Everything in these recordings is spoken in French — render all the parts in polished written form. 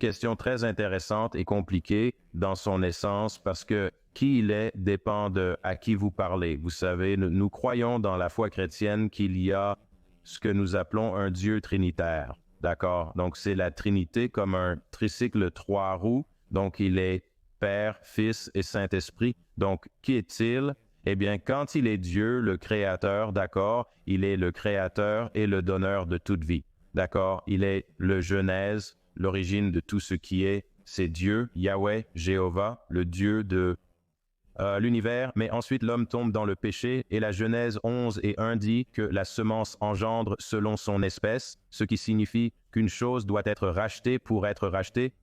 question très intéressante et compliquée dans son essence parce que qui il est dépend de à qui vous parlez. Vous savez, nous croyons dans la foi chrétienne qu'il y a ce que nous appelons un Dieu trinitaire. D'accord? Donc, c'est la Trinité comme un tricycle trois roues. Donc, il est Père, Fils et Saint-Esprit. Donc, qui est-il? Eh bien, quand il est Dieu, le Créateur, d'accord, il est le Créateur et le donneur de toute vie. D'accord? Il est le Genèse, l'origine de tout ce qui est. C'est Dieu, Yahweh, Jéhovah, le Dieu de l'univers, mais ensuite l'homme tombe dans le péché et la Genèse 11 et 1 dit que la semence engendre selon son espèce, ce qui signifie qu'une chose doit être rachetée pour être rachetée.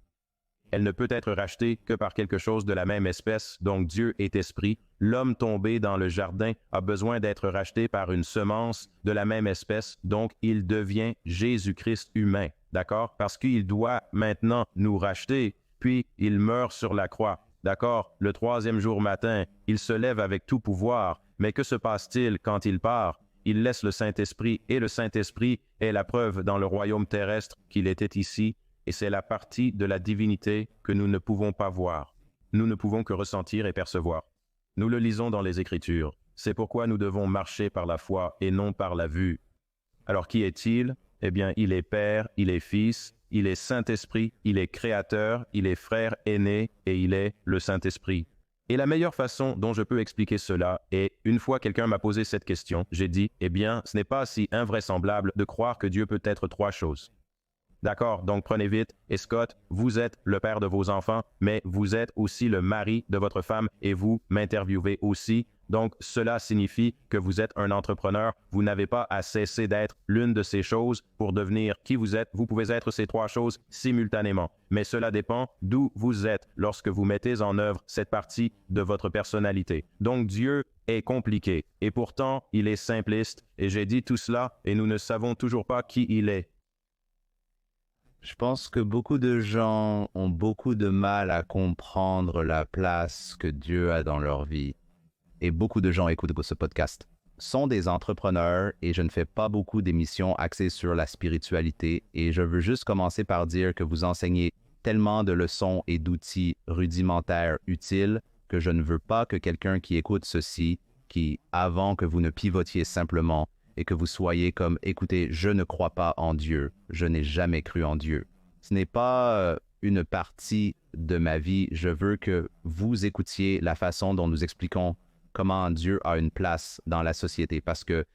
Elle ne peut être rachetée que par quelque chose de la même espèce, donc Dieu est esprit. L'homme tombé dans le jardin a besoin d'être racheté par une semence de la même espèce, donc il devient Jésus-Christ humain, d'accord? Parce qu'il doit maintenant nous racheter, puis il meurt sur la croix. D'accord, le troisième jour matin, il se lève avec tout pouvoir, mais que se passe-t-il quand il part? Il laisse le Saint-Esprit, et le Saint-Esprit est la preuve dans le royaume terrestre qu'il était ici, et c'est la partie de la divinité que nous ne pouvons pas voir. Nous ne pouvons que ressentir et percevoir. Nous le lisons dans les Écritures. C'est pourquoi nous devons marcher par la foi et non par la vue. Alors qui est-il? Eh bien, il est Père, il est Fils, il est Saint-Esprit, il est Créateur, il est Frère aîné et il est le Saint-Esprit. Et la meilleure façon dont je peux expliquer cela est, une fois quelqu'un m'a posé cette question, j'ai dit, eh bien, ce n'est pas si invraisemblable de croire que Dieu peut être trois choses. D'accord, donc prenez vite. Et Scott, vous êtes le père de vos enfants, mais vous êtes aussi le mari de votre femme et vous m'interviewez aussi. Donc, cela signifie que vous êtes un entrepreneur. Vous n'avez pas à cesser d'être l'une de ces choses pour devenir qui vous êtes. Vous pouvez être ces trois choses simultanément. Mais cela dépend d'où vous êtes lorsque vous mettez en œuvre cette partie de votre personnalité. Donc, Dieu est compliqué et pourtant, il est simpliste. Et j'ai dit tout cela et nous ne savons toujours pas qui il est. Je pense que beaucoup de gens ont beaucoup de mal à comprendre la place que Dieu a dans leur vie. Et beaucoup de gens écoutent ce podcast sont des entrepreneurs et je ne fais pas beaucoup d'émissions axées sur la spiritualité et je veux juste commencer par dire que vous enseignez tellement de leçons et d'outils rudimentaires utiles que je ne veux pas que quelqu'un qui écoute ceci, qui avant que vous ne pivotiez simplement et que vous soyez comme « écoutez, je ne crois pas en Dieu, je n'ai jamais cru en Dieu ». Ce n'est pas une partie de ma vie, je veux que vous écoutiez la façon dont nous expliquons comment Dieu a une place dans la société. Parce que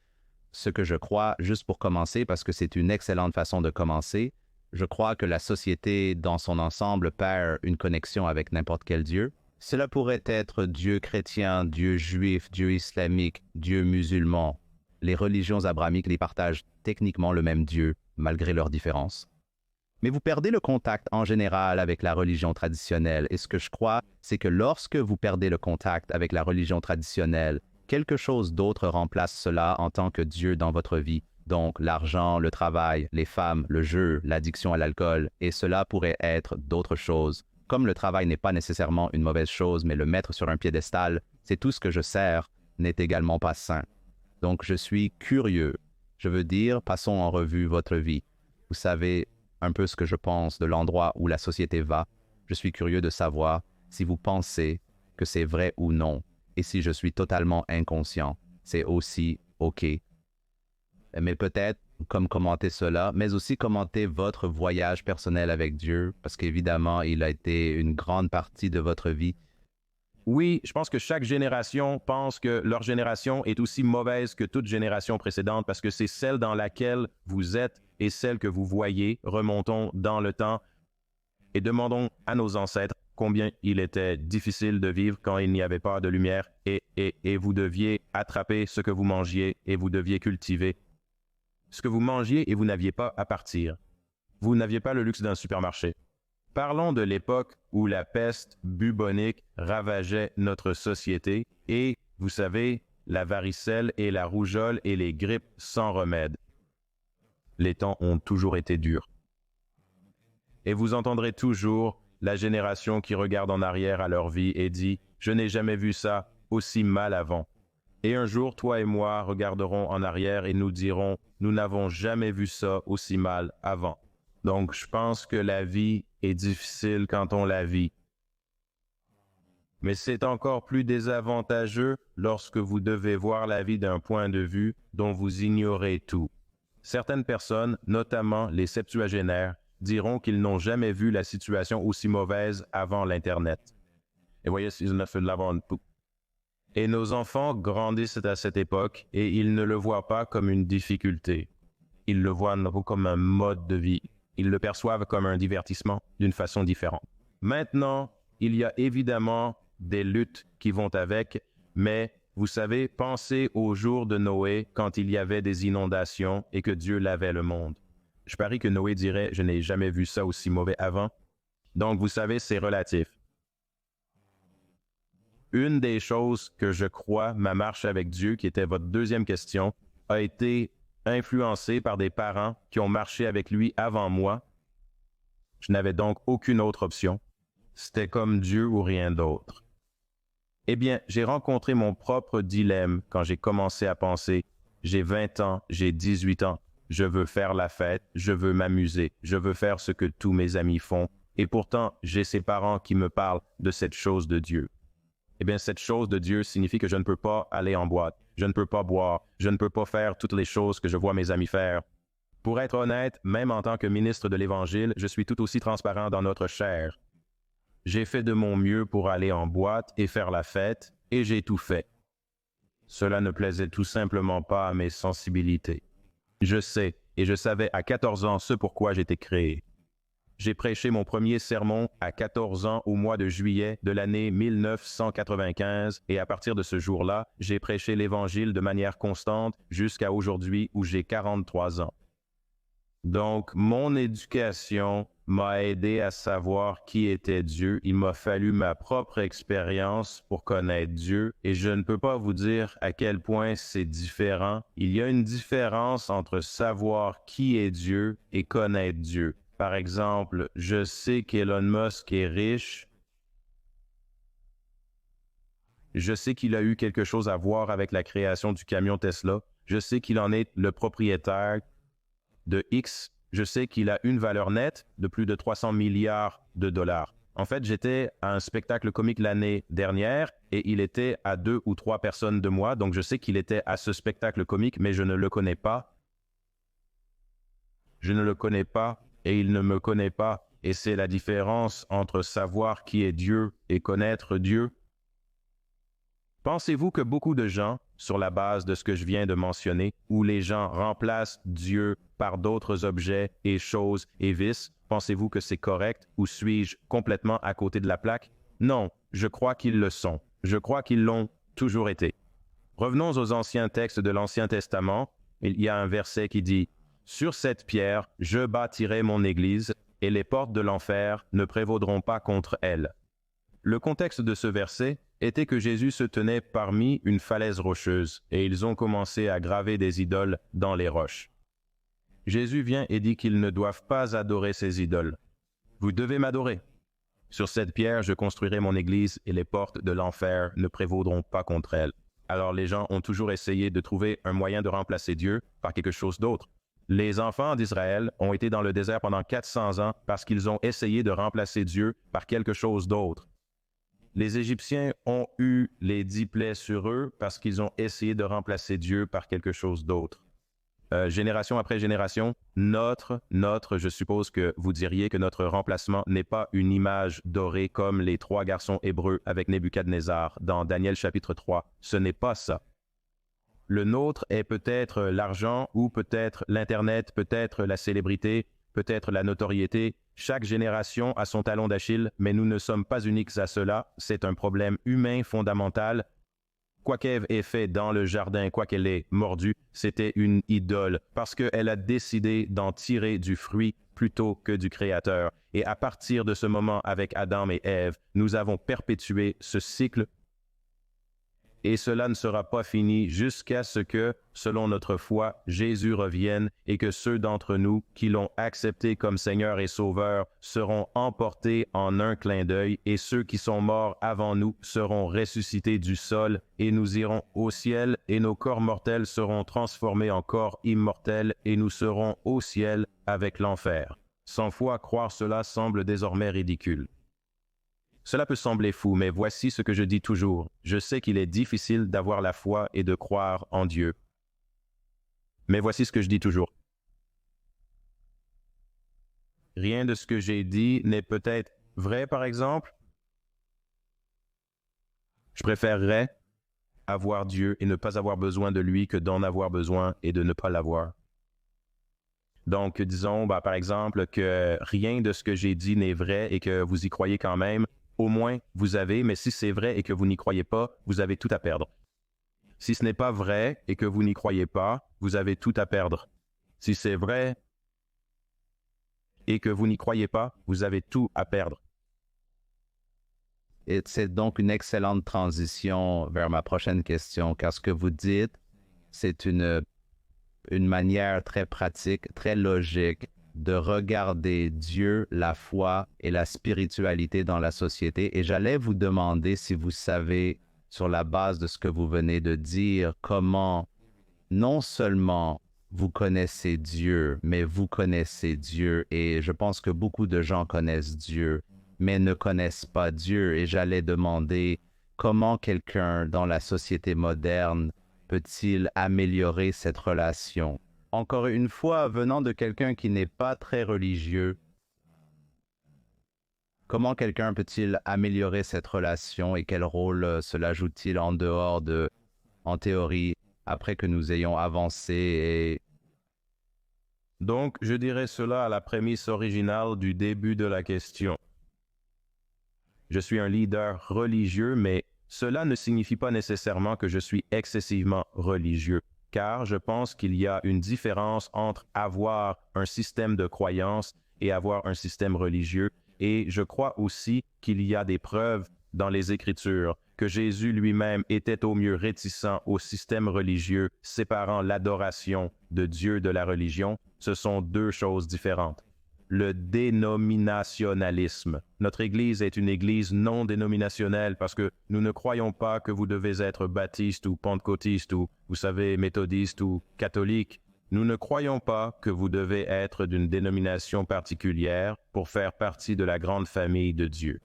ce que je crois, juste pour commencer, parce que c'est une excellente façon de commencer, je crois que la société dans son ensemble perd une connexion avec n'importe quel Dieu. Cela pourrait être Dieu chrétien, Dieu juif, Dieu islamique, Dieu musulman. Les religions abrahamiques les partagent techniquement le même Dieu, malgré leurs différences. Mais vous perdez le contact en général avec la religion traditionnelle. Et ce que je crois, c'est que lorsque vous perdez le contact avec la religion traditionnelle, quelque chose d'autre remplace cela en tant que Dieu dans votre vie. Donc l'argent, le travail, les femmes, le jeu, l'addiction à l'alcool. Et cela pourrait être d'autres choses. Comme le travail n'est pas nécessairement une mauvaise chose, mais le mettre sur un piédestal, c'est tout ce que je sers, n'est également pas sain. Donc je suis curieux. Je veux dire, passons en revue votre vie. Vous savez un peu ce que je pense de l'endroit où la société va. Je suis curieux de savoir si vous pensez que c'est vrai ou non. Et si je suis totalement inconscient, c'est aussi OK. Mais peut-être, comme commenter cela, mais aussi commenter votre voyage personnel avec Dieu, parce qu'évidemment, il a été une grande partie de votre vie. Oui, je pense que chaque génération pense que leur génération est aussi mauvaise que toute génération précédente parce que c'est celle dans laquelle vous êtes et celle que vous voyez. Remontons dans le temps et demandons à nos ancêtres combien il était difficile de vivre quand il n'y avait pas de lumière et vous deviez attraper ce que vous mangiez et vous deviez cultiver ce que vous mangiez et vous n'aviez pas à partir. Vous n'aviez pas le luxe d'un supermarché. Parlons de l'époque où la peste bubonique ravageait notre société et, vous savez, la varicelle et la rougeole et les grippes sans remède. Les temps ont toujours été durs. Et vous entendrez toujours la génération qui regarde en arrière à leur vie et dit « Je n'ai jamais vu ça aussi mal avant ». Et un jour, toi et moi regarderons en arrière et nous dirons « Nous n'avons jamais vu ça aussi mal avant ». Donc, je pense que la vie et difficile quand on la vit. Mais c'est encore plus désavantageux lorsque vous devez voir la vie d'un point de vue dont vous ignorez tout. Certaines personnes, notamment les septuagénaires, diront qu'ils n'ont jamais vu la situation aussi mauvaise avant l'Internet. Et voyez, ils ne font l'avant tout. Et nos enfants grandissent à cette époque et ils ne le voient pas comme une difficulté. Ils le voient comme un mode de vie. Ils le perçoivent comme un divertissement d'une façon différente. Maintenant, il y a évidemment des luttes qui vont avec, mais vous savez, pensez aux jours de Noé quand il y avait des inondations et que Dieu lavait le monde. Je parie que Noé dirait « Je n'ai jamais vu ça aussi mauvais avant ». Donc, vous savez, c'est relatif. Une des choses que je crois, ma marche avec Dieu, qui était votre deuxième question, a été influencée par des parents qui ont marché avec lui avant moi. Je n'avais donc aucune autre option. C'était comme Dieu ou rien d'autre. Eh bien, j'ai rencontré mon propre dilemme quand j'ai commencé à penser « J'ai 20 ans, j'ai 18 ans, je veux faire la fête, je veux m'amuser, je veux faire ce que tous mes amis font, et pourtant, j'ai ces parents qui me parlent de cette chose de Dieu. » Eh bien, cette chose de Dieu signifie que je ne peux pas aller en boîte, je ne peux pas boire, je ne peux pas faire toutes les choses que je vois mes amis faire. Pour être honnête, même en tant que ministre de l'Évangile, je suis tout aussi transparent dans notre chair. J'ai fait de mon mieux pour aller en boîte et faire la fête, et j'ai tout fait. Cela ne plaisait tout simplement pas à mes sensibilités. Je sais, et je savais à 14 ans ce pourquoi j'étais créé. J'ai prêché mon premier sermon à 14 ans au mois de juillet de l'année 1995, et à partir de ce jour-là, j'ai prêché l'Évangile de manière constante jusqu'à aujourd'hui où j'ai 43 ans. Donc, mon éducation m'a aidé à savoir qui était Dieu. Il m'a fallu ma propre expérience pour connaître Dieu et je ne peux pas vous dire à quel point c'est différent. Il y a une différence entre savoir qui est Dieu et connaître Dieu. Par exemple, je sais qu'Elon Musk est riche. Je sais qu'il a eu quelque chose à voir avec la création du camion Tesla. Je sais qu'il en est le propriétaire de X. Je sais qu'il a une valeur nette de plus de 300 milliards de dollars. En fait, j'étais à un spectacle comique l'année dernière et il était à 2 ou 3 personnes de moi. Donc, je sais qu'il était à ce spectacle comique, mais je ne le connais pas. Je ne le connais pas et il ne me connaît pas. Et c'est la différence entre savoir qui est Dieu et connaître Dieu. Pensez-vous que beaucoup de gens, sur la base de ce que je viens de mentionner, où les gens remplacent Dieu par d'autres objets et choses et vices, pensez-vous que c'est correct ou suis-je complètement à côté de la plaque? Non, je crois qu'ils le sont. Je crois qu'ils l'ont toujours été. Revenons aux anciens textes de l'Ancien Testament. Il y a un verset qui dit « Sur cette pierre, je bâtirai mon église, et les portes de l'enfer ne prévaudront pas contre elle. » Le contexte de ce verset était que Jésus se tenait parmi une falaise rocheuse et ils ont commencé à graver des idoles dans les roches. Jésus vient et dit qu'ils ne doivent pas adorer ces idoles. Vous devez m'adorer. Sur cette pierre, je construirai mon église et les portes de l'enfer ne prévaudront pas contre elle. Alors les gens ont toujours essayé de trouver un moyen de remplacer Dieu par quelque chose d'autre. Les enfants d'Israël ont été dans le désert pendant 400 ans parce qu'ils ont essayé de remplacer Dieu par quelque chose d'autre. Les Égyptiens ont eu les 10 plaies sur eux parce qu'ils ont essayé de remplacer Dieu par quelque chose d'autre. Génération après génération, je suppose que vous diriez que notre remplacement n'est pas une image dorée comme les 3 garçons hébreux avec Nebuchadnezzar dans Daniel chapitre 3. Ce n'est pas ça. Le nôtre est peut-être l'argent ou peut-être l'Internet, peut-être la célébrité, peut-être la notoriété. Chaque génération a son talon d'Achille, mais nous ne sommes pas uniques à cela. C'est un problème humain fondamental. Quoi qu'Ève ait fait dans le jardin, quoi qu'elle ait mordu, c'était une idole, parce qu'elle a décidé d'en tirer du fruit plutôt que du Créateur. Et à partir de ce moment, avec Adam et Ève, nous avons perpétué ce cycle. Et cela ne sera pas fini jusqu'à ce que, selon notre foi, Jésus revienne et que ceux d'entre nous qui l'ont accepté comme Seigneur et Sauveur seront emportés en un clin d'œil et ceux qui sont morts avant nous seront ressuscités du sol et nous irons au ciel et nos corps mortels seront transformés en corps immortels et nous serons au ciel avec l'enfer. Sans foi, croire cela semble désormais ridicule. Cela peut sembler fou, mais voici ce que je dis toujours. Je sais qu'il est difficile d'avoir la foi et de croire en Dieu. Mais voici ce que je dis toujours. Rien de ce que j'ai dit n'est peut-être vrai, par exemple. Je préférerais avoir Dieu et ne pas avoir besoin de lui que d'en avoir besoin et de ne pas l'avoir. Donc, disons, par exemple, que rien de ce que j'ai dit n'est vrai et que vous y croyez quand même. Au moins, vous avez, mais si c'est vrai et que vous n'y croyez pas, vous avez tout à perdre. Si ce n'est pas vrai et que vous n'y croyez pas, vous avez tout à perdre. Si c'est vrai et que vous n'y croyez pas, vous avez tout à perdre. Et c'est donc une excellente transition vers ma prochaine question, car ce que vous dites, c'est une manière très pratique, très logique de regarder Dieu, la foi et la spiritualité dans la société. Et j'allais vous demander si vous savez, sur la base de ce que vous venez de dire, comment non seulement vous connaissez Dieu, mais vous connaissez Dieu. Et je pense que beaucoup de gens connaissent Dieu, mais ne connaissent pas Dieu. Et j'allais demander comment quelqu'un dans la société moderne peut-il améliorer cette relation? Encore une fois, venant de quelqu'un qui n'est pas très religieux, comment quelqu'un peut-il améliorer cette relation et quel rôle cela joue-t-il en dehors de, en théorie, après que nous ayons avancé et... Donc, je dirais cela à la prémisse originale du début de la question. Je suis un leader religieux, mais cela ne signifie pas nécessairement que je suis excessivement religieux, car je pense qu'il y a une différence entre avoir un système de croyance et avoir un système religieux, et je crois aussi qu'il y a des preuves dans les Écritures que Jésus lui-même était au mieux réticent au système religieux séparant l'adoration de Dieu de la religion. Ce sont deux choses différentes. Le dénominationnalisme. Notre Église est une Église non dénominationnelle parce que nous ne croyons pas que vous devez être baptiste ou pentecôtiste ou, vous savez, méthodiste ou catholique. Nous ne croyons pas que vous devez être d'une dénomination particulière pour faire partie de la grande famille de Dieu.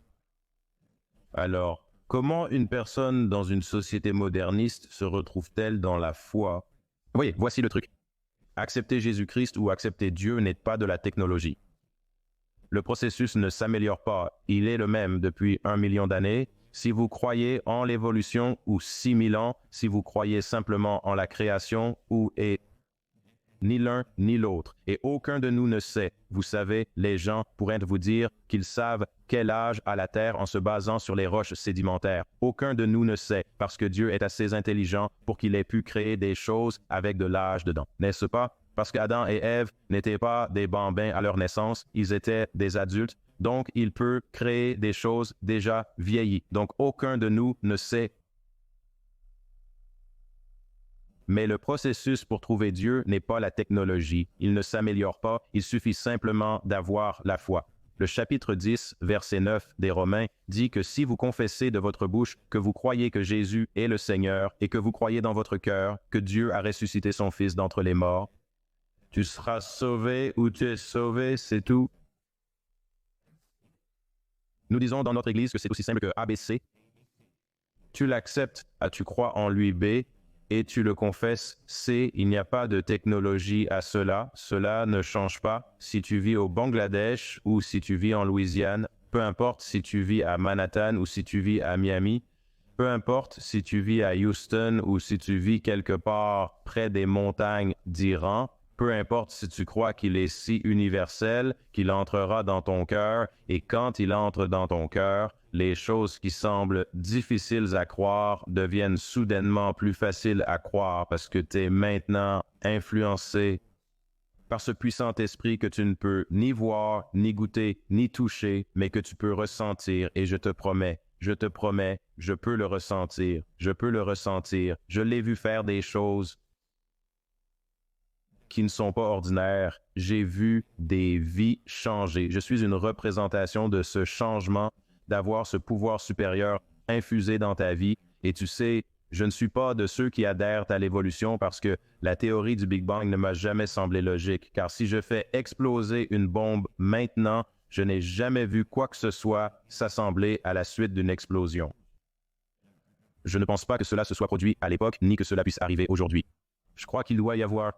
Alors, comment une personne dans une société moderniste se retrouve-t-elle dans la foi? Oui, voici le truc. Accepter Jésus-Christ ou accepter Dieu n'est pas de la technologie. Le processus ne s'améliore pas, il est le même depuis 1 million d'années. Si vous croyez en l'évolution ou 6000 ans, si vous croyez simplement en la création ou est ni l'un ni l'autre. Et aucun de nous ne sait. Vous savez, les gens pourraient vous dire qu'ils savent quel âge a la Terre en se basant sur les roches sédimentaires. Aucun de nous ne sait, parce que Dieu est assez intelligent pour qu'il ait pu créer des choses avec de l'âge dedans. N'est-ce pas? Parce qu'Adam et Ève n'étaient pas des bambins à leur naissance, ils étaient des adultes. Donc, il peut créer des choses déjà vieillies. Donc, aucun de nous ne sait. Mais le processus pour trouver Dieu n'est pas la technologie. Il ne s'améliore pas. Il suffit simplement d'avoir la foi. Le chapitre 10, verset 9 des Romains dit que si vous confessez de votre bouche que vous croyez que Jésus est le Seigneur et que vous croyez dans votre cœur que Dieu a ressuscité son Fils d'entre les morts, tu seras sauvé ou tu es sauvé, c'est tout. Nous disons dans notre Église que c'est aussi simple que ABC. Tu l'acceptes, tu crois en lui B, et tu le confesses C. Il n'y a pas de technologie à cela. Cela ne change pas. Si tu vis au Bangladesh ou si tu vis en Louisiane, peu importe si tu vis à Manhattan ou si tu vis à Miami, peu importe si tu vis à Houston ou si tu vis quelque part près des montagnes d'Iran, peu importe si tu crois qu'il est si universel qu'il entrera dans ton cœur, et quand il entre dans ton cœur, les choses qui semblent difficiles à croire deviennent soudainement plus faciles à croire parce que tu es maintenant influencé par ce puissant esprit que tu ne peux ni voir, ni goûter, ni toucher, mais que tu peux ressentir. Et je te promets, je peux le ressentir, je l'ai vu faire des choses qui ne sont pas ordinaires. J'ai vu des vies changer. Je suis une représentation de ce changement, d'avoir ce pouvoir supérieur infusé dans ta vie. Et tu sais, Je ne suis pas de ceux qui adhèrent à l'évolution parce que la théorie du Big Bang ne m'a jamais semblé logique, car si je fais exploser une bombe maintenant, je n'ai jamais vu quoi que ce soit s'assembler à la suite d'une explosion. Je ne pense pas que cela se soit produit à l'époque, ni que cela puisse arriver aujourd'hui. Je crois qu'il doit y avoir...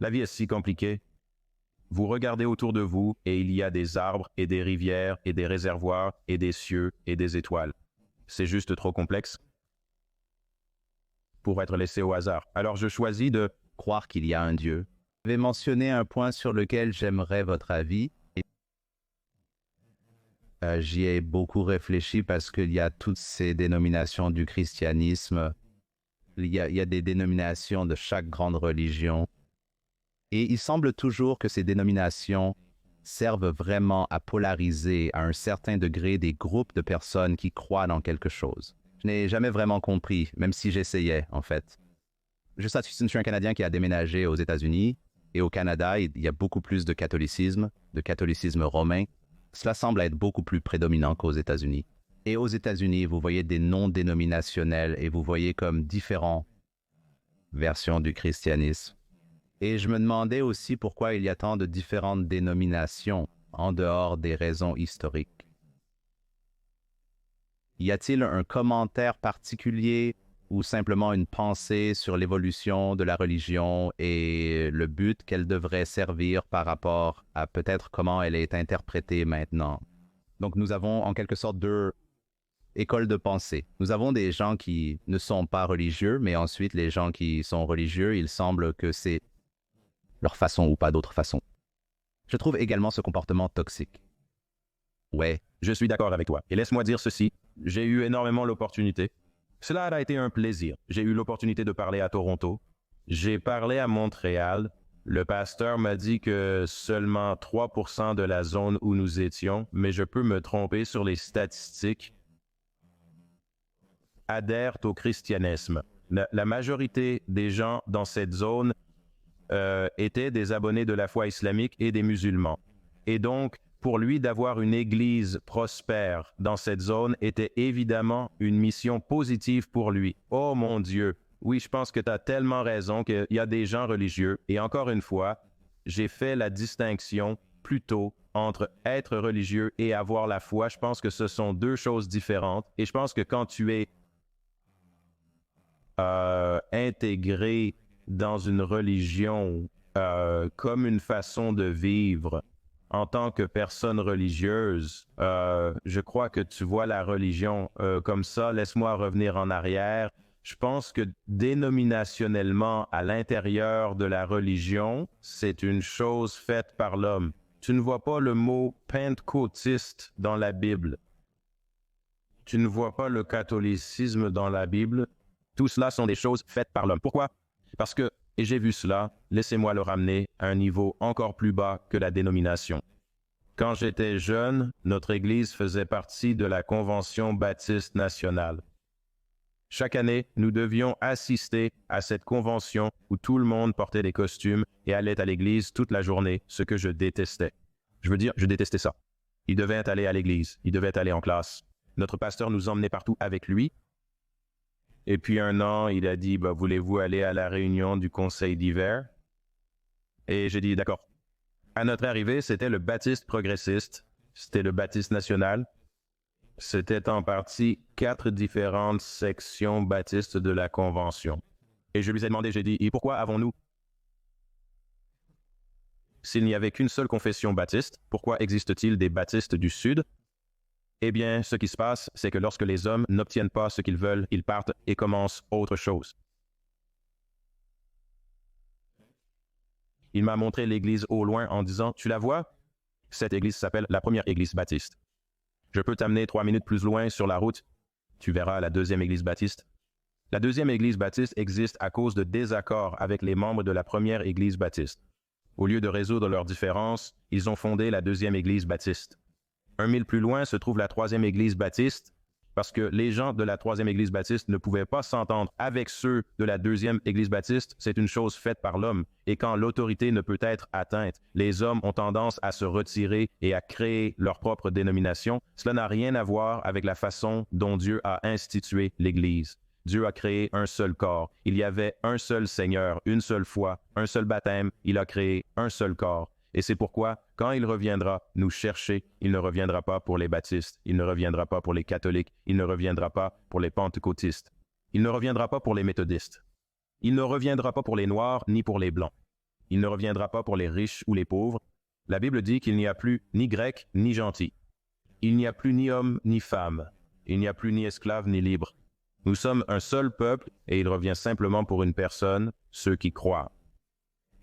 La vie est si compliquée. Vous regardez autour de vous et il y a des arbres et des rivières et des réservoirs et des cieux et des étoiles. C'est juste trop complexe pour être laissé au hasard. Alors je choisis de croire qu'il y a un Dieu. Je vais mentionner un point sur lequel j'aimerais votre avis. J'y ai beaucoup réfléchi parce qu'il y a toutes ces dénominations du christianisme. Il y a des dénominations de chaque grande religion. Et il semble toujours que ces dénominations servent vraiment à polariser à un certain degré des groupes de personnes qui croient dans quelque chose. Je n'ai jamais vraiment compris, même si j'essayais, en fait. Je suis un Canadien qui a déménagé aux États-Unis, et au Canada, il y a beaucoup plus de catholicisme romain. Cela semble être beaucoup plus prédominant qu'aux États-Unis. Et aux États-Unis, vous voyez des noms dénominationnels et vous voyez comme différentes versions du christianisme. Et je me demandais aussi pourquoi il y a tant de différentes dénominations en dehors des raisons historiques. Y a-t-il un commentaire particulier ou simplement une pensée sur l'évolution de la religion et le but qu'elle devrait servir par rapport à peut-être comment elle est interprétée maintenant? Donc nous avons en quelque sorte deux écoles de pensée. Nous avons des gens qui ne sont pas religieux, mais ensuite les gens qui sont religieux, il semble que c'est leur façon ou pas d'autre façon. Je trouve également ce comportement toxique. Ouais, je suis d'accord avec toi. Et laisse-moi dire ceci, j'ai eu énormément l'opportunité. Cela a été un plaisir. J'ai eu l'opportunité de parler à Toronto. J'ai parlé à Montréal. Le pasteur m'a dit que seulement 3% de la zone où nous étions, mais je peux me tromper sur les statistiques, adhèrent au christianisme. La majorité des gens dans cette zone étaient des abonnés de la foi islamique et des musulmans. Et donc, pour lui, d'avoir une église prospère dans cette zone était évidemment une mission positive pour lui. Oh mon Dieu! Oui, je pense que tu as tellement raison qu'il y a des gens religieux. Et encore une fois, j'ai fait la distinction plutôt entre être religieux et avoir la foi. Je pense que ce sont deux choses différentes. Et je pense que quand tu es intégré dans une religion comme une façon de vivre en tant que personne religieuse, je crois que tu vois la religion comme ça. Laisse-moi revenir en arrière. Je pense que dénominationnellement, à l'intérieur de la religion, c'est une chose faite par l'homme. Tu ne vois pas le mot pentecôtiste dans la Bible. Tu ne vois pas le catholicisme dans la Bible. Tout cela sont des choses faites par l'homme. Pourquoi? Parce que, et j'ai vu cela, laissez-moi le ramener à un niveau encore plus bas que la dénomination. Quand j'étais jeune, notre Église faisait partie de la Convention baptiste nationale. Chaque année, nous devions assister à cette convention où tout le monde portait des costumes et allait à l'église toute la journée, ce que je détestais. Je veux dire, je détestais ça. Il devait aller à l'église, il devait aller en classe. Notre pasteur nous emmenait partout avec lui. Et puis un an, il a dit, voulez-vous aller à la réunion du conseil d'hiver? Et j'ai dit, d'accord. À notre arrivée, c'était le baptiste progressiste, c'était le baptiste national. C'était en partie 4 différentes sections baptistes de la Convention. Et je lui ai demandé, j'ai dit, et pourquoi avons-nous? S'il n'y avait qu'une seule confession baptiste, pourquoi existe-t-il des baptistes du Sud? Eh bien, ce qui se passe, c'est que lorsque les hommes n'obtiennent pas ce qu'ils veulent, ils partent et commencent autre chose. Il m'a montré l'église au loin en disant, tu la vois? Cette église s'appelle la première église baptiste. Je peux t'amener 3 minutes plus loin sur la route. Tu verras la deuxième église baptiste. La deuxième église baptiste existe à cause de désaccords avec les membres de la première église baptiste. Au lieu de résoudre leurs différences, ils ont fondé la deuxième église baptiste. 1 mile plus loin se trouve la troisième église baptiste, parce que les gens de la troisième église baptiste ne pouvaient pas s'entendre avec ceux de la deuxième église baptiste. C'est une chose faite par l'homme. Et quand l'autorité ne peut être atteinte, les hommes ont tendance à se retirer et à créer leur propre dénomination. Cela n'a rien à voir avec la façon dont Dieu a institué l'Église. Dieu a créé un seul corps. Il y avait un seul Seigneur, une seule foi, un seul baptême. Il a créé un seul corps. Et c'est pourquoi, quand il reviendra nous chercher, il ne reviendra pas pour les baptistes, il ne reviendra pas pour les catholiques, il ne reviendra pas pour les pentecôtistes, il ne reviendra pas pour les méthodistes, il ne reviendra pas pour les noirs ni pour les blancs, il ne reviendra pas pour les riches ou les pauvres. La Bible dit qu'il n'y a plus ni grec ni gentil. Il n'y a plus ni homme ni femme. Il n'y a plus ni esclave ni libre. Nous sommes un seul peuple et il revient simplement pour une personne, ceux qui croient.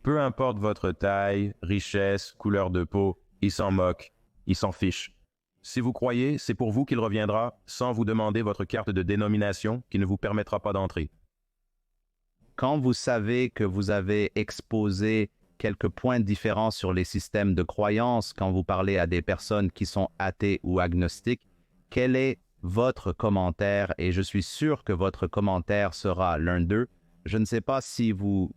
Peu importe votre taille, richesse, couleur de peau, il s'en moque, il s'en fiche. Si vous croyez, c'est pour vous qu'il reviendra sans vous demander votre carte de dénomination qui ne vous permettra pas d'entrer. Quand vous savez que vous avez exposé quelques points différents sur les systèmes de croyance, quand vous parlez à des personnes qui sont athées ou agnostiques, quel est votre commentaire? Et je suis sûr que votre commentaire sera l'un d'eux. Je ne sais pas si vous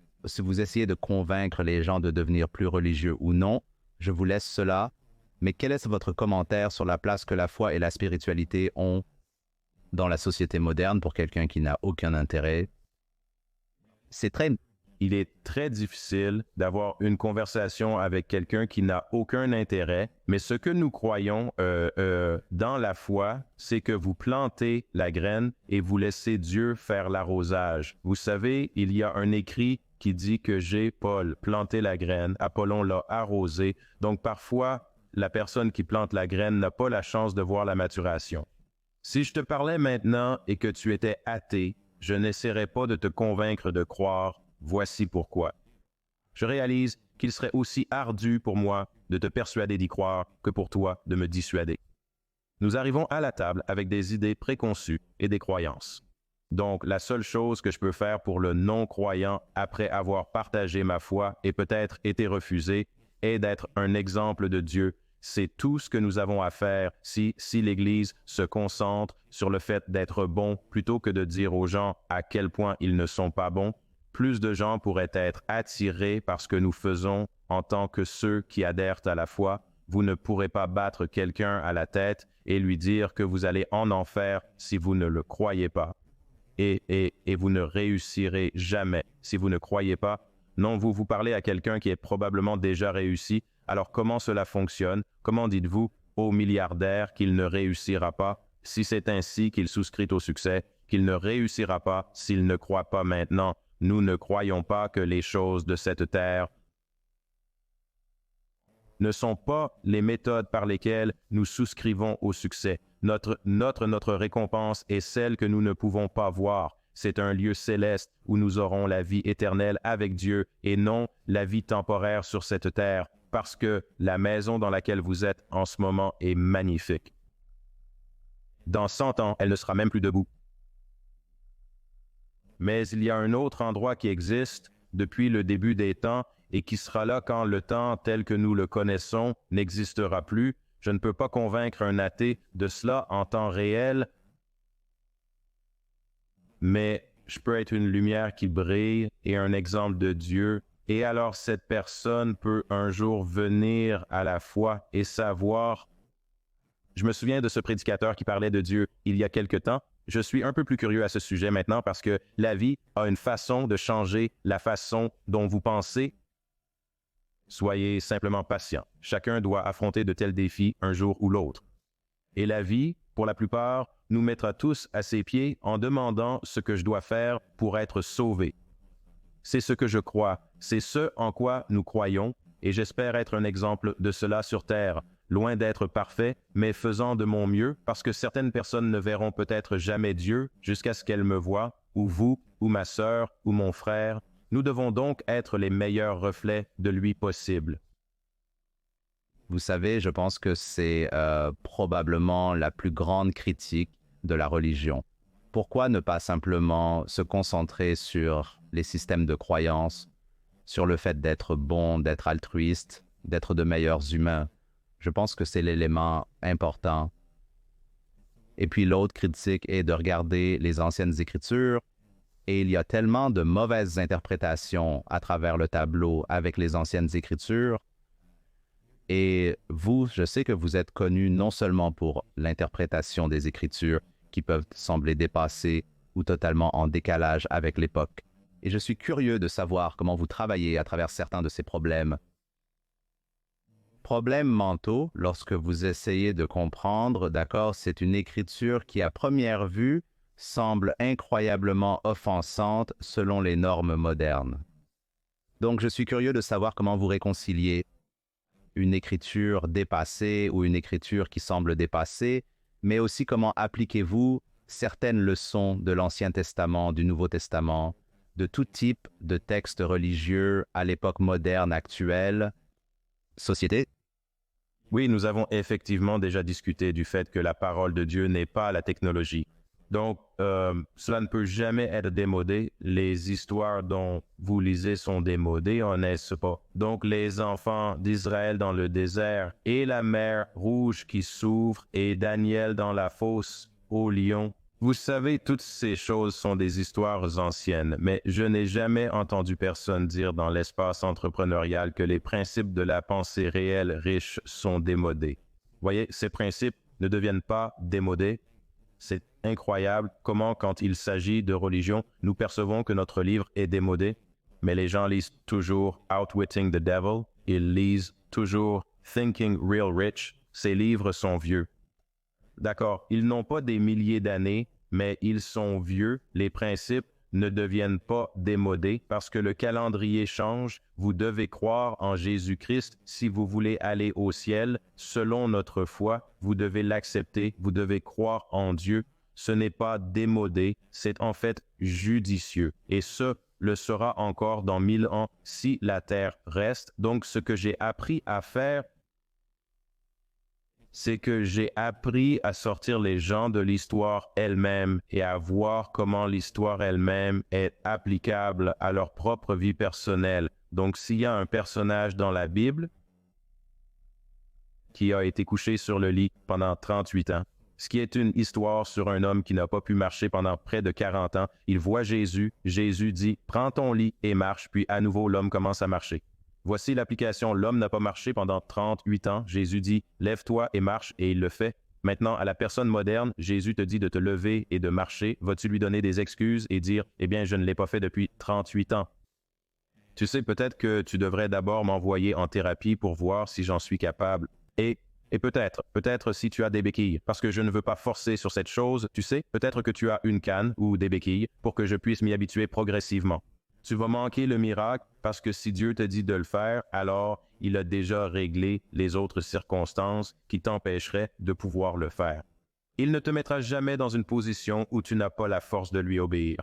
essayez de convaincre les gens de devenir plus religieux ou non, je vous laisse cela. Mais quel est votre commentaire sur la place que la foi et la spiritualité ont dans la société moderne pour quelqu'un qui n'a aucun intérêt? Il est très difficile d'avoir une conversation avec quelqu'un qui n'a aucun intérêt, mais ce que nous croyons dans la foi, c'est que vous plantez la graine et vous laissez Dieu faire l'arrosage. Vous savez, il y a un écrit qui dit que j'ai, Paul, planté la graine, Apollon l'a arrosé. Donc parfois, la personne qui plante la graine n'a pas la chance de voir la maturation. Si je te parlais maintenant et que tu étais athée, je n'essaierais pas de te convaincre de croire. Voici pourquoi. Je réalise qu'il serait aussi ardu pour moi de te persuader d'y croire que pour toi de me dissuader. Nous arrivons à la table avec des idées préconçues et des croyances. Donc, la seule chose que je peux faire pour le non-croyant après avoir partagé ma foi et peut-être été refusé est d'être un exemple de Dieu. C'est tout ce que nous avons à faire si l'Église se concentre sur le fait d'être bon plutôt que de dire aux gens à quel point ils ne sont pas bons. Plus de gens pourraient être attirés par ce que nous faisons en tant que ceux qui adhèrent à la foi. Vous ne pourrez pas battre quelqu'un à la tête et lui dire que vous allez en enfer si vous ne le croyez pas. Et vous ne réussirez jamais si vous ne croyez pas. Non, vous parlez à quelqu'un qui est probablement déjà réussi. Alors comment cela fonctionne? Comment dites-vous au milliardaire qu'il ne réussira pas si c'est ainsi qu'il souscrit au succès, qu'il ne réussira pas s'il ne croit pas maintenant? Nous ne croyons pas que les choses de cette terre ne sont pas les méthodes par lesquelles nous souscrivons au succès. Notre récompense est celle que nous ne pouvons pas voir. C'est un lieu céleste où nous aurons la vie éternelle avec Dieu et non la vie temporaire sur cette terre, parce que la maison dans laquelle vous êtes en ce moment est magnifique. Dans 100 ans, elle ne sera même plus debout. Mais il y a un autre endroit qui existe depuis le début des temps et qui sera là quand le temps tel que nous le connaissons n'existera plus. Je ne peux pas convaincre un athée de cela en temps réel, mais je peux être une lumière qui brille et un exemple de Dieu. Et alors cette personne peut un jour venir à la foi et savoir. Je me souviens de ce prédicateur qui parlait de Dieu il y a quelque temps. Je suis un peu plus curieux à ce sujet maintenant parce que la vie a une façon de changer la façon dont vous pensez. Soyez simplement patient. Chacun doit affronter de tels défis un jour ou l'autre. Et la vie, pour la plupart, nous mettra tous à ses pieds en demandant ce que je dois faire pour être sauvé. C'est ce que je crois, c'est ce en quoi nous croyons, et j'espère être un exemple de cela sur terre, loin d'être parfait, mais faisant de mon mieux, parce que certaines personnes ne verront peut-être jamais Dieu jusqu'à ce qu'elles me voient, ou vous, ou ma sœur, ou mon frère. Nous devons donc être les meilleurs reflets de lui possible. Vous savez, je pense que c'est probablement la plus grande critique de la religion. Pourquoi ne pas simplement se concentrer sur les systèmes de croyance, sur le fait d'être bon, d'être altruiste, d'être de meilleurs humains? Je pense que c'est l'élément important. Et puis l'autre critique est de regarder les anciennes Écritures, et il y a tellement de mauvaises interprétations à travers le tableau avec les anciennes Écritures. Et vous, je sais que vous êtes connu non seulement pour l'interprétation des Écritures qui peuvent sembler dépasser ou totalement en décalage avec l'époque. Et je suis curieux de savoir comment vous travaillez à travers certains de ces problèmes. Problèmes mentaux, lorsque vous essayez de comprendre, d'accord, c'est une écriture qui à première vue semble incroyablement offensante selon les normes modernes. Donc je suis curieux de savoir comment vous réconciliez une écriture dépassée ou une écriture qui semble dépassée, mais aussi comment appliquez-vous certaines leçons de l'Ancien Testament, du Nouveau Testament, de tout type de textes religieux à l'époque moderne actuelle, société. Oui, nous avons effectivement déjà discuté du fait que la parole de Dieu n'est pas la technologie. Donc, cela ne peut jamais être démodé. Les histoires dont vous lisez sont démodées, n'est-ce pas? Donc, les enfants d'Israël dans le désert et la mer Rouge qui s'ouvre et Daniel dans la fosse au lion. Vous savez, toutes ces choses sont des histoires anciennes, mais je n'ai jamais entendu personne dire dans l'espace entrepreneurial que les principes de la pensée réelle riche sont démodés. Voyez, ces principes ne deviennent pas démodés. C'est incroyable comment, quand il s'agit de religion, nous percevons que notre livre est démodé, mais les gens lisent toujours Outwitting the Devil, ils lisent toujours Thinking Real Rich. Ces livres sont vieux. D'accord, ils n'ont pas des milliers d'années, mais ils sont vieux. Les principes ne deviennent pas démodés parce que le calendrier change. Vous devez croire en Jésus-Christ si vous voulez aller au ciel. Selon notre foi, vous devez l'accepter. Vous devez croire en Dieu. Ce n'est pas démodé, c'est en fait judicieux. Et ce le sera encore dans 1000 ans si la terre reste. Donc, ce que j'ai appris à faire, c'est que j'ai appris à sortir les gens de l'histoire elle-même et à voir comment l'histoire elle-même est applicable à leur propre vie personnelle. Donc, s'il y a un personnage dans la Bible qui a été couché sur le lit pendant 38 ans, ce qui est une histoire sur un homme qui n'a pas pu marcher pendant près de 40 ans, il voit Jésus, Jésus dit « Prends ton lit et marche », puis à nouveau l'homme commence à marcher. Voici l'application. L'homme n'a pas marché pendant 38 ans. Jésus dit, lève-toi et marche, et il le fait. Maintenant, à la personne moderne, Jésus te dit de te lever et de marcher. Vas-tu lui donner des excuses et dire, eh bien, je ne l'ai pas fait depuis 38 ans. Tu sais, peut-être que tu devrais d'abord m'envoyer en thérapie pour voir si j'en suis capable. Et peut-être si tu as des béquilles, parce que je ne veux pas forcer sur cette chose, tu sais, peut-être que tu as une canne ou des béquilles pour que je puisse m'y habituer progressivement. Tu vas manquer le miracle parce que si Dieu te dit de le faire, alors il a déjà réglé les autres circonstances qui t'empêcheraient de pouvoir le faire. Il ne te mettra jamais dans une position où tu n'as pas la force de lui obéir.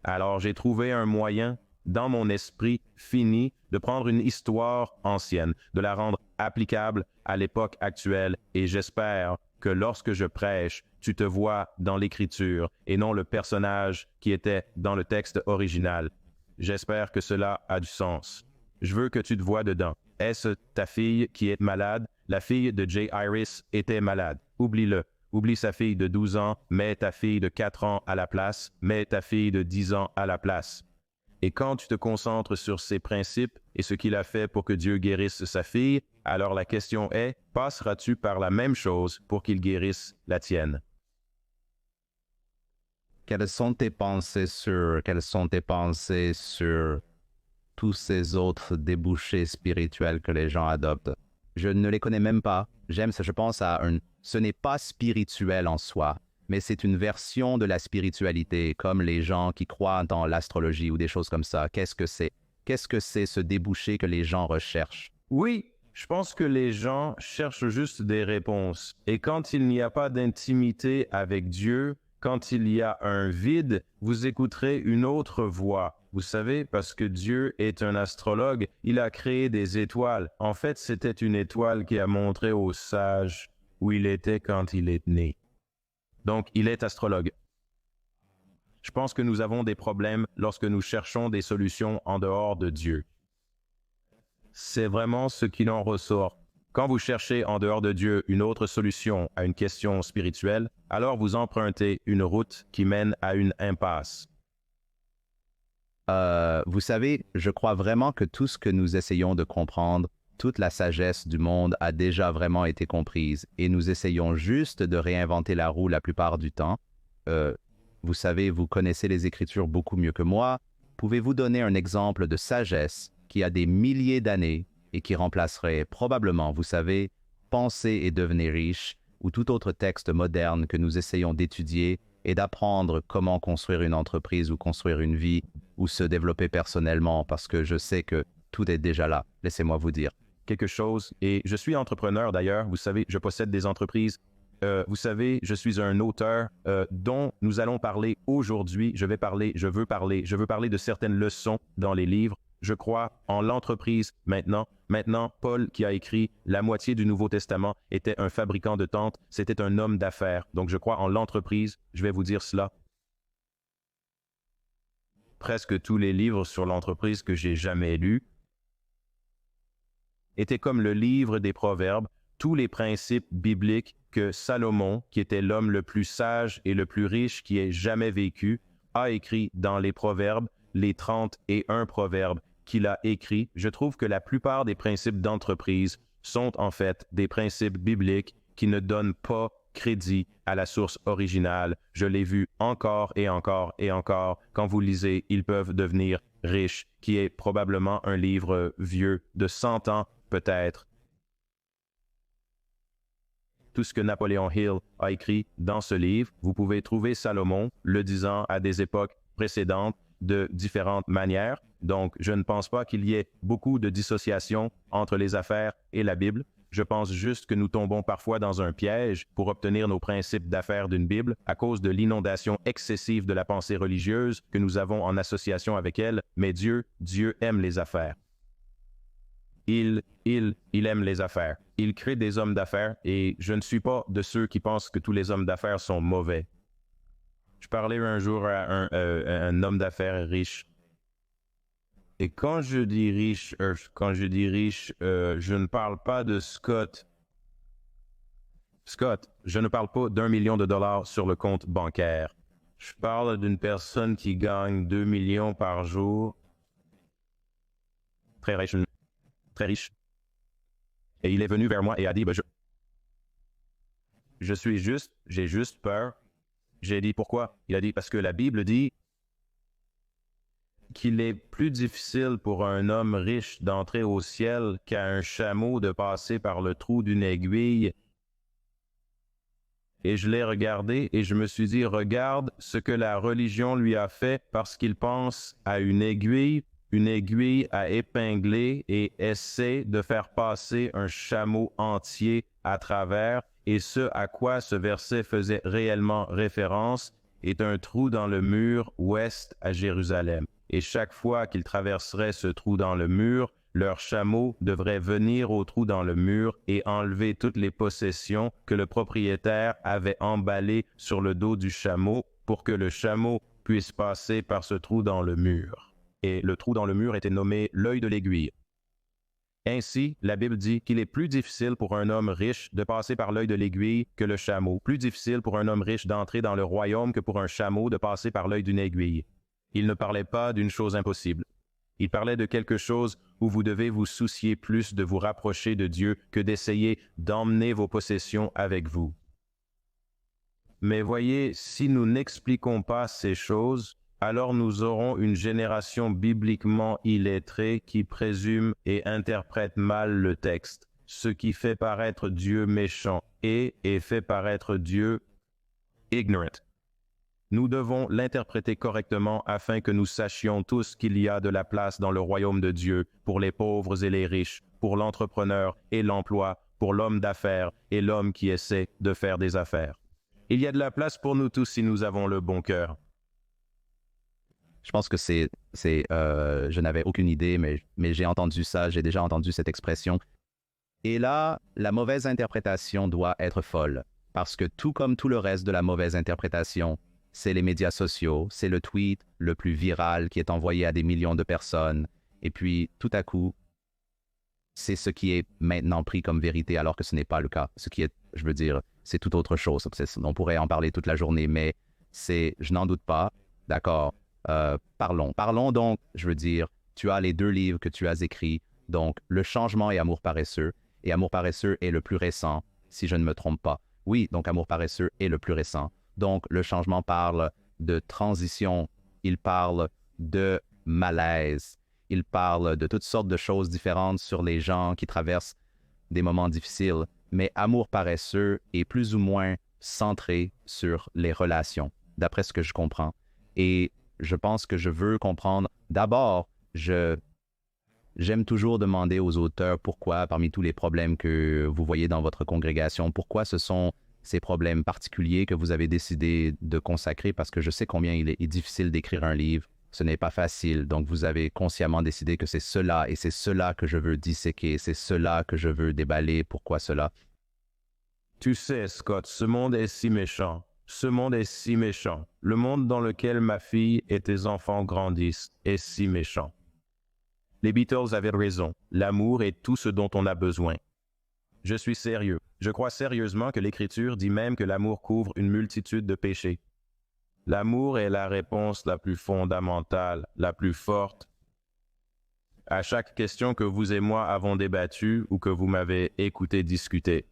Alors j'ai trouvé un moyen, dans mon esprit fini, de prendre une histoire ancienne, de la rendre applicable à l'époque actuelle, et j'espère que lorsque je prêche, tu te vois dans l'écriture et non le personnage qui était dans le texte original. J'espère que cela a du sens. Je veux que tu te vois dedans. Est-ce ta fille qui est malade? La fille de Jay Iris était malade. Oublie-le. Oublie sa fille de 12 ans, mets ta fille de 4 ans à la place, mets ta fille de 10 ans à la place. Et quand tu te concentres sur ces principes et ce qu'il a fait pour que Dieu guérisse sa fille, alors la question est, passeras-tu par la même chose pour qu'il guérisse la tienne? Quelles sont tes pensées sur tous ces autres débouchés spirituels que les gens adoptent? Je ne les connais même pas. Je pense à ce n'est pas spirituel en soi, mais c'est une version de la spiritualité, comme les gens qui croient dans l'astrologie ou des choses comme ça. Qu'est-ce que c'est? Qu'est-ce que c'est ce débouché que les gens recherchent? Oui, je pense que les gens cherchent juste des réponses. Et quand il n'y a pas d'intimité avec Dieu, quand il y a un vide, vous écouterez une autre voix. Vous savez, parce que Dieu est un astrologue, il a créé des étoiles. En fait, c'était une étoile qui a montré aux sages où il était quand il est né. Donc, il est astrologue. Je pense que nous avons des problèmes lorsque nous cherchons des solutions en dehors de Dieu. C'est vraiment ce qu'il en ressort. Quand vous cherchez en dehors de Dieu une autre solution à une question spirituelle, alors vous empruntez une route qui mène à une impasse. Vous savez, je crois vraiment que tout ce que nous essayons de comprendre, toute la sagesse du monde a déjà vraiment été comprise et nous essayons juste de réinventer la roue la plupart du temps. vous savez, vous connaissez les Écritures beaucoup mieux que moi. Pouvez-vous donner un exemple de sagesse qui a des milliers d'années et qui remplacerait probablement, vous savez, Pensez et devenez riche ou tout autre texte moderne que nous essayons d'étudier et d'apprendre comment construire une entreprise ou construire une vie ou se développer personnellement parce que je sais que tout est déjà là. Laissez-moi vous dire. Quelque chose, et je suis entrepreneur d'ailleurs, vous savez, je possède des entreprises. Vous savez, je suis un auteur dont nous allons parler aujourd'hui. Je veux parler de certaines leçons dans les livres. Je crois en l'entreprise maintenant. Maintenant, Paul, qui a écrit la moitié du Nouveau Testament, était un fabricant de tentes, c'était un homme d'affaires. Donc je crois en l'entreprise, je vais vous dire cela. Presque tous les livres sur l'entreprise que j'ai jamais lus étaient comme le livre des Proverbes, tous les principes bibliques que Salomon, qui était l'homme le plus sage et le plus riche qui ait jamais vécu, a écrit dans les Proverbes, les 31 Proverbes qu'il a écrits. Je trouve que la plupart des principes d'entreprise sont en fait des principes bibliques qui ne donnent pas crédit à la source originale. Je l'ai vu encore et encore et encore. Quand vous lisez « Ils peuvent devenir riches », qui est probablement un livre vieux de 100 ans peut-être. Tout ce que Napoléon Hill a écrit dans ce livre, vous pouvez trouver Salomon le disant à des époques précédentes de différentes manières. Donc, je ne pense pas qu'il y ait beaucoup de dissociation entre les affaires et la Bible. Je pense juste que nous tombons parfois dans un piège pour obtenir nos principes d'affaires d'une Bible à cause de l'inondation excessive de la pensée religieuse que nous avons en association avec elle. Mais Dieu aime les affaires. Il aime les affaires. Il crée des hommes d'affaires et je ne suis pas de ceux qui pensent que tous les hommes d'affaires sont mauvais. Je parlais un jour à un homme d'affaires riche. Et quand je dis riche, je ne parle pas de Scott. Scott, je ne parle pas d'1 million de dollars sur le compte bancaire. Je parle d'une personne qui gagne 2 millions par jour. Très riche. Très riche. Et il est venu vers moi et a dit, j'ai juste peur. J'ai dit, pourquoi? Il a dit, parce que la Bible dit qu'il est plus difficile pour un homme riche d'entrer au ciel qu'à un chameau de passer par le trou d'une aiguille. Et je l'ai regardé et je me suis dit, regarde ce que la religion lui a fait parce qu'il pense à une aiguille à épingler et essaie de faire passer un chameau entier à travers. Et ce à quoi ce verset faisait réellement référence est un trou dans le mur ouest à Jérusalem. Et chaque fois qu'ils traverseraient ce trou dans le mur, leur chameau devrait venir au trou dans le mur et enlever toutes les possessions que le propriétaire avait emballées sur le dos du chameau pour que le chameau puisse passer par ce trou dans le mur. Et le trou dans le mur était nommé l'œil de l'aiguille. Ainsi, la Bible dit qu'il est plus difficile pour un homme riche de passer par l'œil de l'aiguille que le chameau, plus difficile pour un homme riche d'entrer dans le royaume que pour un chameau de passer par l'œil d'une aiguille. Il ne parlait pas d'une chose impossible. Il parlait de quelque chose où vous devez vous soucier plus de vous rapprocher de Dieu que d'essayer d'emmener vos possessions avec vous. Mais voyez, si nous n'expliquons pas ces choses, alors nous aurons une génération bibliquement illettrée qui présume et interprète mal le texte, ce qui fait paraître Dieu méchant et fait paraître Dieu ignorant. Nous devons l'interpréter correctement afin que nous sachions tous qu'il y a de la place dans le royaume de Dieu pour les pauvres et les riches, pour l'entrepreneur et l'emploi, pour l'homme d'affaires et l'homme qui essaie de faire des affaires. Il y a de la place pour nous tous si nous avons le bon cœur. Je pense que je n'avais aucune idée, mais j'ai entendu ça, j'ai déjà entendu cette expression. Et là, la mauvaise interprétation doit être folle, parce que tout comme tout le reste de la mauvaise interprétation, c'est les médias sociaux, c'est le tweet le plus viral qui est envoyé à des millions de personnes, et puis tout à coup, c'est ce qui est maintenant pris comme vérité alors que ce n'est pas le cas. Ce qui est, je veux dire, c'est tout autre chose. On pourrait en parler toute la journée, mais je n'en doute pas, d'accord. Parlons donc, je veux dire, tu as les 2 livres que tu as écrits, donc Le Changement et Amour paresseux, et Amour paresseux est le plus récent, si je ne me trompe pas. Oui, donc Amour paresseux est le plus récent. Donc Le Changement parle de transition, il parle de malaise, il parle de toutes sortes de choses différentes sur les gens qui traversent des moments difficiles. Mais Amour paresseux est plus ou moins centré sur les relations, d'après ce que je comprends. Et je pense que je veux comprendre. D'abord, j'aime toujours demander aux auteurs pourquoi, parmi tous les problèmes que vous voyez dans votre congrégation, pourquoi ce sont ces problèmes particuliers que vous avez décidé de consacrer, parce que je sais combien il est difficile d'écrire un livre. Ce n'est pas facile, donc vous avez consciemment décidé que c'est cela, et c'est cela que je veux disséquer, c'est cela que je veux déballer. Pourquoi cela? Tu sais, Scott, ce monde est si méchant. Ce monde est si méchant. Le monde dans lequel ma fille et tes enfants grandissent est si méchant. Les Beatles avaient raison. L'amour est tout ce dont on a besoin. Je suis sérieux. Je crois sérieusement que l'Écriture dit même que l'amour couvre une multitude de péchés. L'amour est la réponse la plus fondamentale, la plus forte à chaque question que vous et moi avons débattue ou que vous m'avez écouté discuter.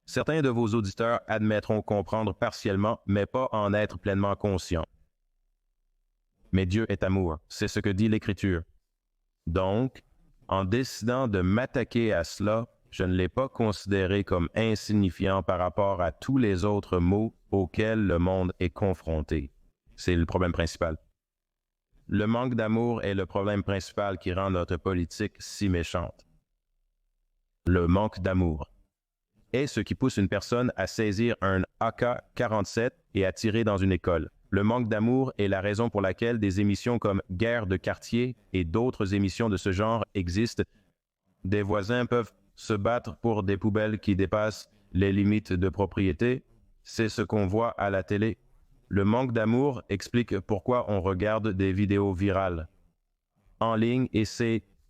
Certains de vos auditeurs admettront comprendre partiellement, mais pas en être pleinement conscients. Mais Dieu est amour, c'est ce que dit l'Écriture. Donc, en décidant de m'attaquer à cela, je ne l'ai pas considéré comme insignifiant par rapport à tous les autres maux auxquels le monde est confronté. C'est le problème principal. Le manque d'amour est le problème principal qui rend notre politique si méchante. Le manque d'amour est ce qui pousse une personne à saisir un AK-47 et à tirer dans une école. Le manque d'amour est la raison pour laquelle des émissions comme Guerre de quartier et d'autres émissions de ce genre existent. Des voisins peuvent se battre pour des poubelles qui dépassent les limites de propriété. C'est ce qu'on voit à la télé. Le manque d'amour explique pourquoi on regarde des vidéos virales en ligne et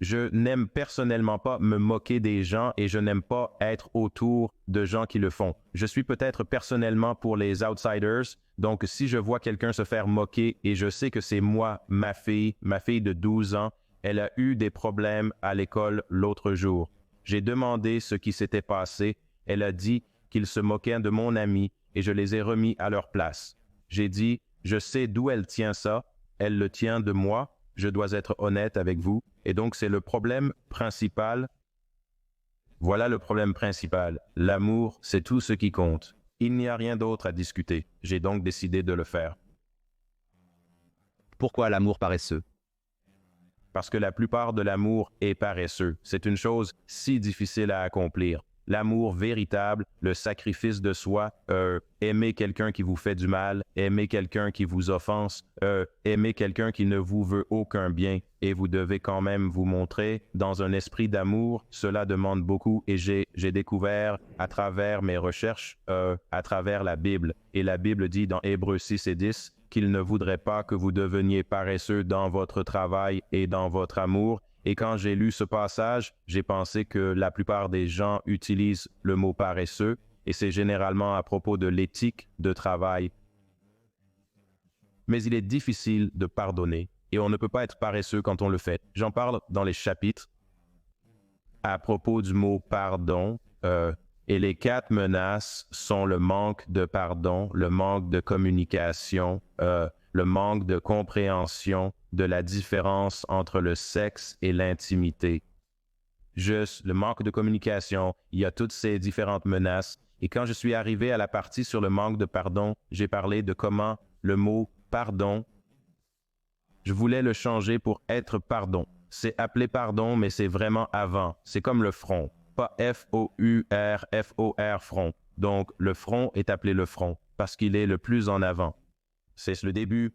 je n'aime personnellement pas me moquer des gens et je n'aime pas être autour de gens qui le font. Je suis peut-être personnellement pour les outsiders, donc si je vois quelqu'un se faire moquer et je sais que c'est moi, ma fille de 12 ans, elle a eu des problèmes à l'école l'autre jour. J'ai demandé ce qui s'était passé, elle a dit qu'il se moquait de mon ami et je les ai remis à leur place. J'ai dit, je sais d'où elle tient ça, elle le tient de moi, je dois être honnête avec vous. Et donc, c'est le problème principal. Voilà le problème principal. L'amour, c'est tout ce qui compte. Il n'y a rien d'autre à discuter. J'ai donc décidé de le faire. Pourquoi l'amour paresseux? Parce que la plupart de l'amour est paresseux. C'est une chose si difficile à accomplir. L'amour véritable, le sacrifice de soi, aimer quelqu'un qui vous fait du mal, aimer quelqu'un qui vous offense, aimer quelqu'un qui ne vous veut aucun bien, et vous devez quand même vous montrer dans un esprit d'amour. Cela demande beaucoup et j'ai découvert à travers mes recherches, à travers la Bible. Et la Bible dit dans Hébreux 6 et 10 qu'il ne voudrait pas que vous deveniez paresseux dans votre travail et dans votre amour. Et quand j'ai lu ce passage, j'ai pensé que la plupart des gens utilisent le mot paresseux et c'est généralement à propos de l'éthique de travail. Mais il est difficile de pardonner et on ne peut pas être paresseux quand on le fait. J'en parle dans les chapitres à propos du mot pardon. Et les 4 menaces sont le manque de pardon, le manque de communication, le manque de compréhension de la différence entre le sexe et l'intimité. Juste le manque de communication, il y a toutes ces différentes menaces. Et quand je suis arrivé à la partie sur le manque de pardon, j'ai parlé de comment le mot pardon, je voulais le changer pour être pardon. C'est appelé pardon, mais c'est vraiment avant. C'est comme le front, pas F-O-U-R, F-O-R, front. Donc, le front est appelé le front parce qu'il est le plus en avant. C'est le début.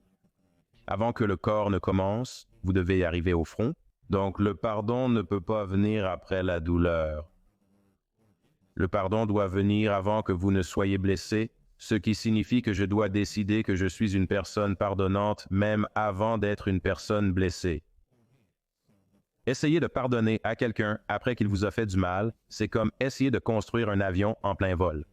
Avant que le corps ne commence, vous devez arriver au front. Donc, le pardon ne peut pas venir après la douleur. Le pardon doit venir avant que vous ne soyez blessé, ce qui signifie que je dois décider que je suis une personne pardonnante même avant d'être une personne blessée. Essayer de pardonner à quelqu'un après qu'il vous a fait du mal, c'est comme essayer de construire un avion en plein vol.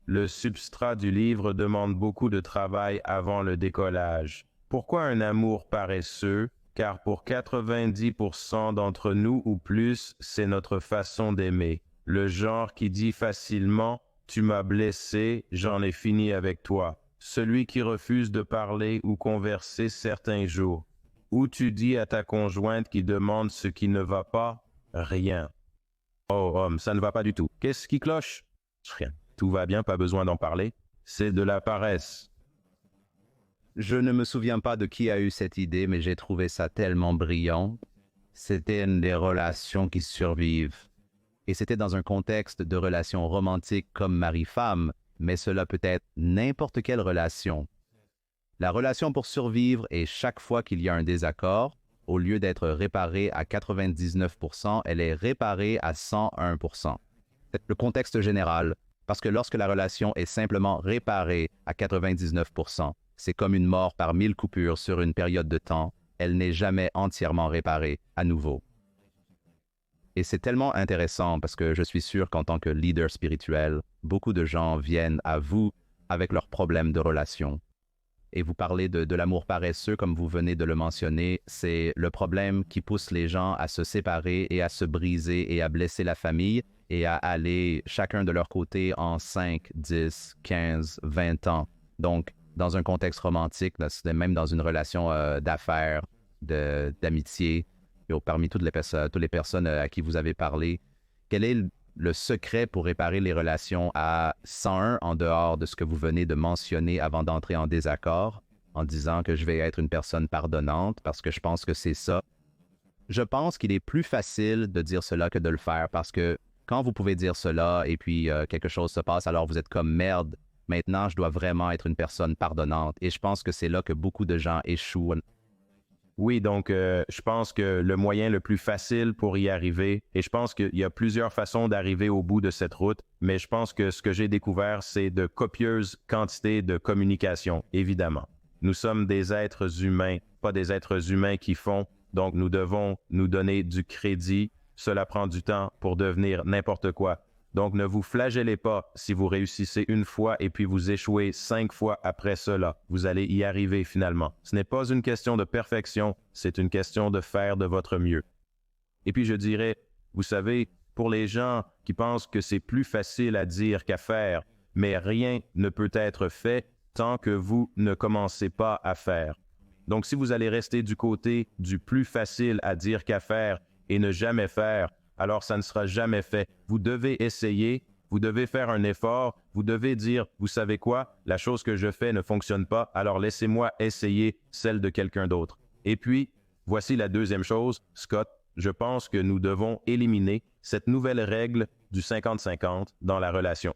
Le substrat du livre demande beaucoup de travail avant le décollage. Pourquoi un amour paresseux? Car pour 90% d'entre nous ou plus, c'est notre façon d'aimer. Le genre qui dit facilement « tu m'as blessé, j'en ai fini avec toi ». celui qui refuse de parler ou converser certains jours, ou tu dis à ta conjointe qui demande ce qui ne va pas, rien. Oh, homme, ça ne va pas du tout. Qu'est-ce qui cloche? Rien. Tout va bien, pas besoin d'en parler. C'est de la paresse. Je ne me souviens pas de qui a eu cette idée, mais j'ai trouvé ça tellement brillant. C'était une des relations qui survivent. Et c'était dans un contexte de relation romantique comme mari-femme, mais cela peut être n'importe quelle relation. La relation pour survivre est chaque fois qu'il y a un désaccord, au lieu d'être réparée à 99%, elle est réparée à 101%. C'est le contexte général, parce que lorsque la relation est simplement réparée à 99%, c'est comme une mort par 1000 coupures sur une période de temps, elle n'est jamais entièrement réparée à nouveau. Et c'est tellement intéressant parce que je suis sûr qu'en tant que leader spirituel, beaucoup de gens viennent à vous avec leurs problèmes de relation. Et vous parlez de l'amour paresseux, comme vous venez de le mentionner, c'est le problème qui pousse les gens à se séparer et à se briser et à blesser la famille et à aller chacun de leur côté en 5, 10, 15, 20 ans. Donc, dans un contexte romantique, même dans une relation d'affaires, d'amitié, parmi toutes les personnes à qui vous avez parlé, quel est le secret pour réparer les relations à 101 en dehors de ce que vous venez de mentionner avant d'entrer en désaccord, en disant que je vais être une personne pardonnante parce que je pense que c'est ça? Je pense qu'il est plus facile de dire cela que de le faire parce que quand vous pouvez dire cela et puis quelque chose se passe, alors vous êtes comme merde. Maintenant, je dois vraiment être une personne pardonnante. Et je pense que c'est là que beaucoup de gens échouent. Oui, donc je pense que le moyen le plus facile pour y arriver, et je pense qu'il y a plusieurs façons d'arriver au bout de cette route, mais je pense que ce que j'ai découvert, c'est de copieuses quantités de communication, évidemment. Nous sommes des êtres humains, pas des êtres humains qui font, donc nous devons nous donner du crédit. Cela prend du temps pour devenir n'importe quoi. Donc, ne vous flagellez pas si vous réussissez une fois et puis vous échouez 5 fois après cela. Vous allez y arriver finalement. Ce n'est pas une question de perfection, c'est une question de faire de votre mieux. Et puis je dirais, vous savez, pour les gens qui pensent que c'est plus facile à dire qu'à faire, mais rien ne peut être fait tant que vous ne commencez pas à faire. Donc, si vous allez rester du côté du plus facile à dire qu'à faire et ne jamais faire, alors ça ne sera jamais fait. Vous devez essayer, vous devez faire un effort, vous devez dire, vous savez quoi, la chose que je fais ne fonctionne pas, alors laissez-moi essayer celle de quelqu'un d'autre. Et puis, voici la deuxième chose, Scott, je pense que nous devons éliminer cette nouvelle règle du 50-50 dans la relation.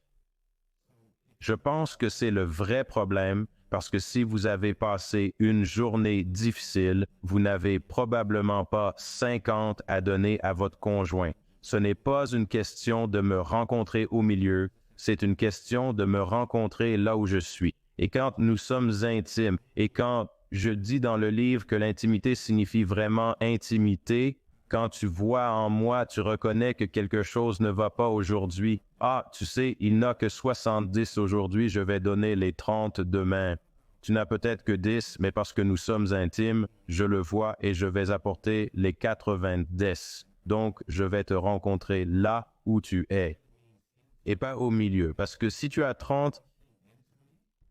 Je pense que c'est le vrai problème parce que si vous avez passé une journée difficile, vous n'avez probablement pas 50 à donner à votre conjoint. Ce n'est pas une question de me rencontrer au milieu, c'est une question de me rencontrer là où je suis. Et quand nous sommes intimes, et quand je dis dans le livre que l'intimité signifie vraiment intimité, quand tu vois en moi, tu reconnais que quelque chose ne va pas aujourd'hui. Ah, tu sais, il n'a que 70 aujourd'hui, je vais donner les 30 demain. Tu n'as peut-être que 10, mais parce que nous sommes intimes, je le vois et je vais apporter les 90. Donc, je vais te rencontrer là où tu es et pas au milieu. Parce que si tu as 30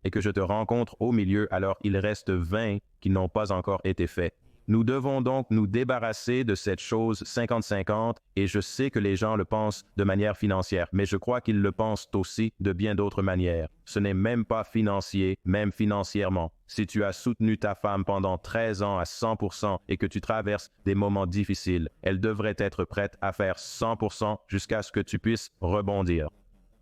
et que je te rencontre au milieu, alors il reste 20 qui n'ont pas encore été faits. Nous devons donc nous débarrasser de cette chose 50-50 et je sais que les gens le pensent de manière financière, mais je crois qu'ils le pensent aussi de bien d'autres manières. Ce n'est même pas financier, même financièrement. Si tu as soutenu ta femme pendant 13 ans à 100% et que tu traverses des moments difficiles, elle devrait être prête à faire 100% jusqu'à ce que tu puisses rebondir.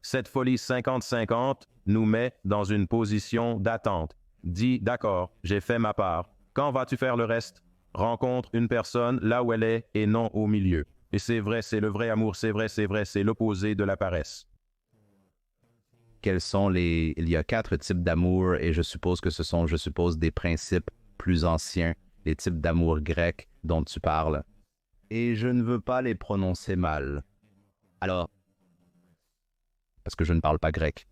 Cette folie 50-50 nous met dans une position d'attente. Dis, d'accord, j'ai fait ma part. Quand vas-tu faire le reste? Rencontre une personne là où elle est et non au milieu. Et c'est vrai, c'est le vrai amour, c'est vrai, c'est l'opposé de la paresse. Il y a 4 types d'amour et je suppose que ce sont, des principes plus anciens, les types d'amour grecs dont tu parles. Et je ne veux pas les prononcer mal. Alors, parce que je ne parle pas grec.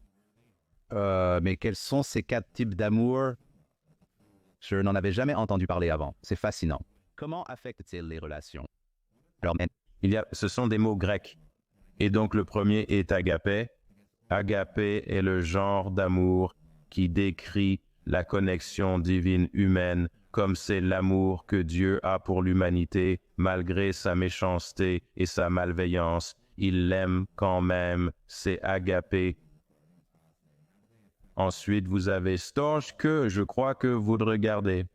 Mais quels sont ces 4 types d'amour? Je n'en avais jamais entendu parler avant. C'est fascinant. Comment affectent-ils les relations? Alors, Ce sont des mots grecs. Et donc le premier est agapé. Agapé est le genre d'amour qui décrit la connexion divine humaine comme c'est l'amour que Dieu a pour l'humanité, malgré sa méchanceté et sa malveillance. Il l'aime quand même, c'est agapé. Ensuite, vous avez Storch, que je crois que vous le regardez.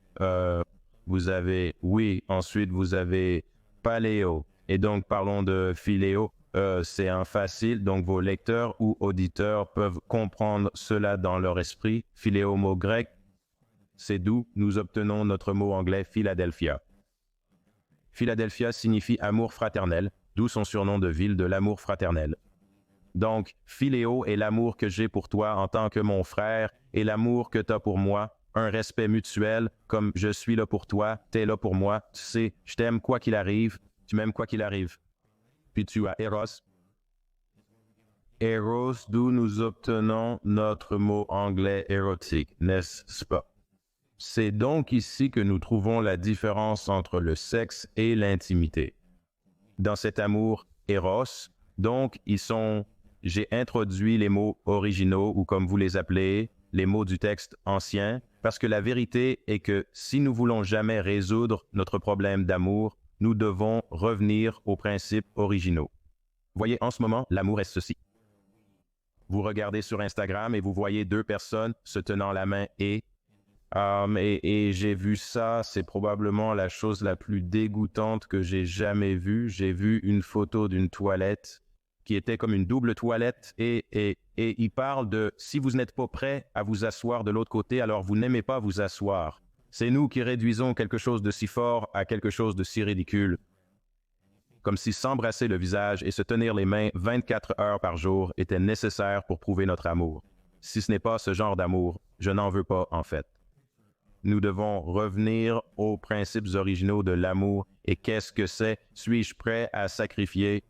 Vous avez, oui, ensuite vous avez Paléo. Et donc, parlons de Philéo. C'est un facile, donc vos lecteurs ou auditeurs peuvent comprendre cela dans leur esprit. Philéo, mot grec, c'est d'où nous obtenons notre mot anglais Philadelphia. Philadelphia signifie amour fraternel, d'où son surnom de ville de l'amour fraternel. Donc, Philéo est l'amour que j'ai pour toi en tant que mon frère et l'amour que tu as pour moi, un respect mutuel, comme je suis là pour toi, tu es là pour moi, tu sais, je t'aime quoi qu'il arrive, tu m'aimes quoi qu'il arrive. Puis tu as Eros. Eros, d'où nous obtenons notre mot anglais érotique, n'est-ce pas? C'est donc ici que nous trouvons la différence entre le sexe et l'intimité. Dans cet amour Eros, donc j'ai introduit les mots originaux ou comme vous les appelez, les mots du texte ancien, parce que la vérité est que si nous voulons jamais résoudre notre problème d'amour, nous devons revenir aux principes originaux. Voyez, en ce moment, l'amour est ceci. Vous regardez sur Instagram et vous voyez deux personnes se tenant la main et j'ai vu ça, c'est probablement la chose la plus dégoûtante que j'ai jamais vue. J'ai vu une photo d'une toilette qui était comme une double toilette et il parle de si vous n'êtes pas prêt à vous asseoir de l'autre côté, alors vous n'aimez pas vous asseoir. C'est nous qui réduisons quelque chose de si fort à quelque chose de si ridicule. Comme si s'embrasser le visage et se tenir les mains 24 heures par jour était nécessaire pour prouver notre amour. Si ce n'est pas ce genre d'amour, je n'en veux pas en fait. Nous devons revenir aux principes originaux de l'amour. Et qu'est-ce que c'est? Suis-je prêt à sacrifier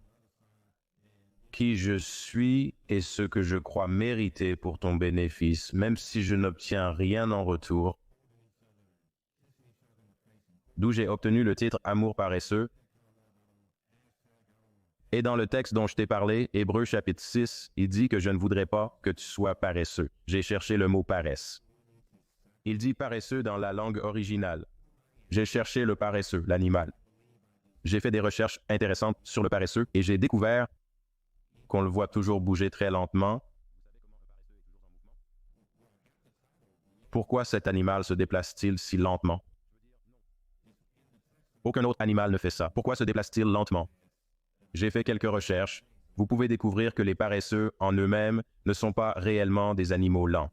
qui je suis et ce que je crois mériter pour ton bénéfice, même si je n'obtiens rien en retour? D'où j'ai obtenu le titre Amour paresseux. Et dans le texte dont je t'ai parlé, Hébreux chapitre 6, il dit que je ne voudrais pas que tu sois paresseux. J'ai cherché le mot paresse. Il dit paresseux dans la langue originale. J'ai cherché le paresseux, l'animal. J'ai fait des recherches intéressantes sur le paresseux et j'ai découvert qu'on le voit toujours bouger très lentement. Pourquoi cet animal se déplace-t-il si lentement? Aucun autre animal ne fait ça. Pourquoi se déplace-t-il lentement? J'ai fait quelques recherches. Vous pouvez découvrir que les paresseux en eux-mêmes ne sont pas réellement des animaux lents.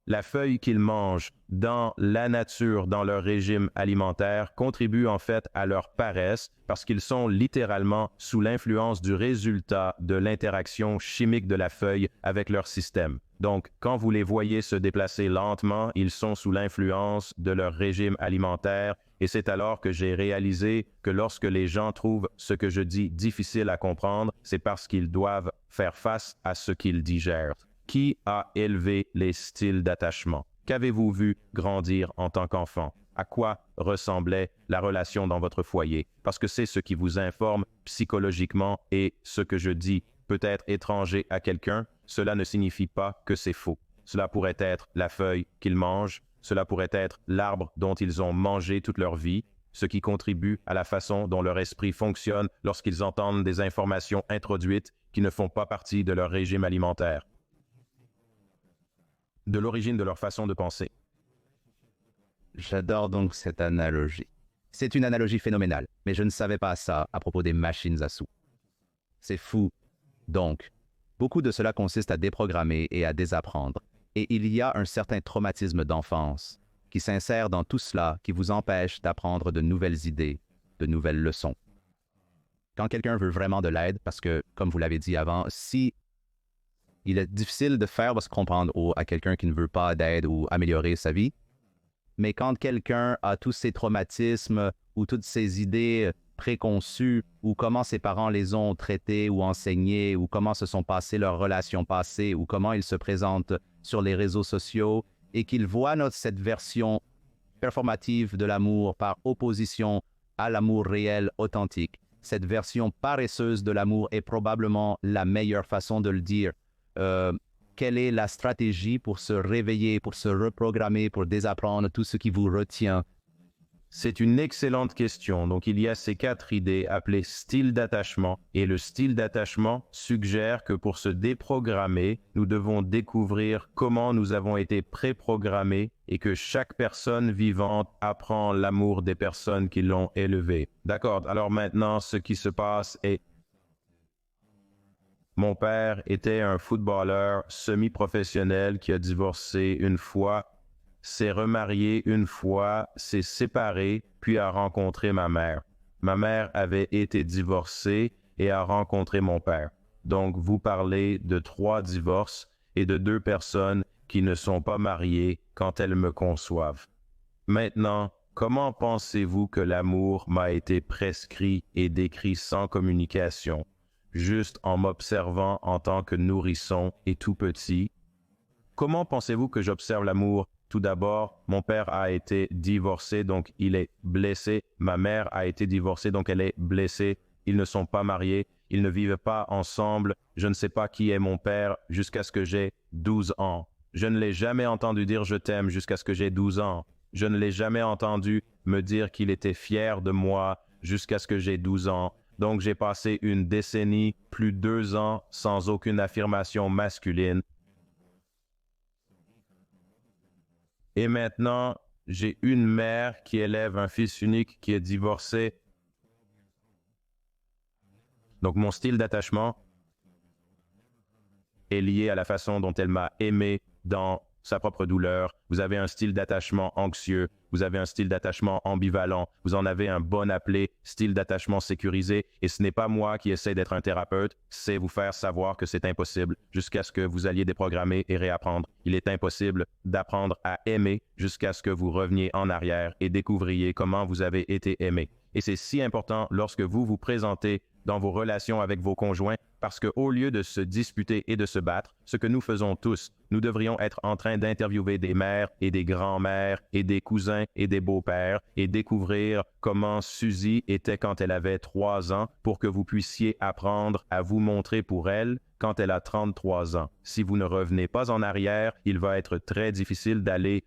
La feuille qu'ils mangent dans la nature, dans leur régime alimentaire, contribue en fait à leur paresse parce qu'ils sont littéralement sous l'influence du résultat de l'interaction chimique de la feuille avec leur système. Donc, quand vous les voyez se déplacer lentement, ils sont sous l'influence de leur régime alimentaire et c'est alors que j'ai réalisé que lorsque les gens trouvent ce que je dis difficile à comprendre, c'est parce qu'ils doivent faire face à ce qu'ils digèrent. Qui a élevé les styles d'attachement? Qu'avez-vous vu grandir en tant qu'enfant? À quoi ressemblait la relation dans votre foyer? Parce que c'est ce qui vous informe psychologiquement et ce que je dis peut être étranger à quelqu'un, cela ne signifie pas que c'est faux. Cela pourrait être la feuille qu'ils mangent, cela pourrait être l'arbre dont ils ont mangé toute leur vie, ce qui contribue à la façon dont leur esprit fonctionne lorsqu'ils entendent des informations introduites qui ne font pas partie de leur régime alimentaire. De l'origine de leur façon de penser. J'adore donc cette analogie. C'est une analogie phénoménale, mais je ne savais pas ça à propos des machines à sous. C'est fou. Donc, beaucoup de cela consiste à déprogrammer et à désapprendre. Et il y a un certain traumatisme d'enfance qui s'insère dans tout cela, qui vous empêche d'apprendre de nouvelles idées, de nouvelles leçons. Quand quelqu'un veut vraiment de l'aide, parce que, comme vous l'avez dit avant, si il est difficile de faire se comprendre à quelqu'un qui ne veut pas d'aide ou améliorer sa vie. Mais quand quelqu'un a tous ses traumatismes ou toutes ses idées préconçues ou comment ses parents les ont traités ou enseignés ou comment se sont passées leurs relations passées ou comment ils se présentent sur les réseaux sociaux et qu'il voit cette version performative de l'amour par opposition à l'amour réel, authentique, cette version paresseuse de l'amour est probablement la meilleure façon de le dire. quelle est la stratégie pour se réveiller, pour se reprogrammer, pour désapprendre tout ce qui vous retient? C'est une excellente question. Donc, il y a ces 4 idées appelées style d'attachement. Et le style d'attachement suggère que pour se déprogrammer, nous devons découvrir comment nous avons été préprogrammés et que chaque personne vivante apprend l'amour des personnes qui l'ont élevé. D'accord. Alors maintenant, ce qui se passe est... Mon père était un footballeur semi-professionnel qui a divorcé une fois, s'est remarié une fois, s'est séparé, puis a rencontré ma mère. Ma mère avait été divorcée et a rencontré mon père. Donc, vous parlez de 3 divorces et de 2 personnes qui ne sont pas mariées quand elles me conçoivent. Maintenant, comment pensez-vous que l'amour m'a été prescrit et décrit sans communication, juste en m'observant en tant que nourrisson et tout petit? Comment pensez-vous que j'observe l'amour? Tout d'abord, mon père a été divorcé, donc il est blessé. Ma mère a été divorcée, donc elle est blessée. Ils ne sont pas mariés, ils ne vivent pas ensemble. Je ne sais pas qui est mon père jusqu'à ce que j'ai 12 ans. Je ne l'ai jamais entendu dire « je t'aime » jusqu'à ce que j'ai 12 ans. Je ne l'ai jamais entendu me dire qu'il était fier de moi jusqu'à ce que j'ai 12 ans. Donc j'ai passé une décennie, plus de 2 ans, sans aucune affirmation masculine. Et maintenant, j'ai une mère qui élève un fils unique qui est divorcé. Donc mon style d'attachement est lié à la façon dont elle m'a aimé dans sa propre douleur. Vous avez un style d'attachement anxieux, vous avez un style d'attachement ambivalent, vous en avez un bon appelé style d'attachement sécurisé, et ce n'est pas moi qui essaie d'être un thérapeute, c'est vous faire savoir que c'est impossible jusqu'à ce que vous alliez déprogrammer et réapprendre. Il est impossible d'apprendre à aimer jusqu'à ce que vous reveniez en arrière et découvriez comment vous avez été aimé. Et c'est si important lorsque vous vous présentez dans vos relations avec vos conjoints, parce qu'au lieu de se disputer et de se battre, ce que nous faisons tous, nous devrions être en train d'interviewer des mères et des grands-mères et des cousins et des beaux-pères et découvrir comment Suzy était quand elle avait 3 ans pour que vous puissiez apprendre à vous montrer pour elle quand elle a 33 ans. Si vous ne revenez pas en arrière, il va être très difficile d'aller.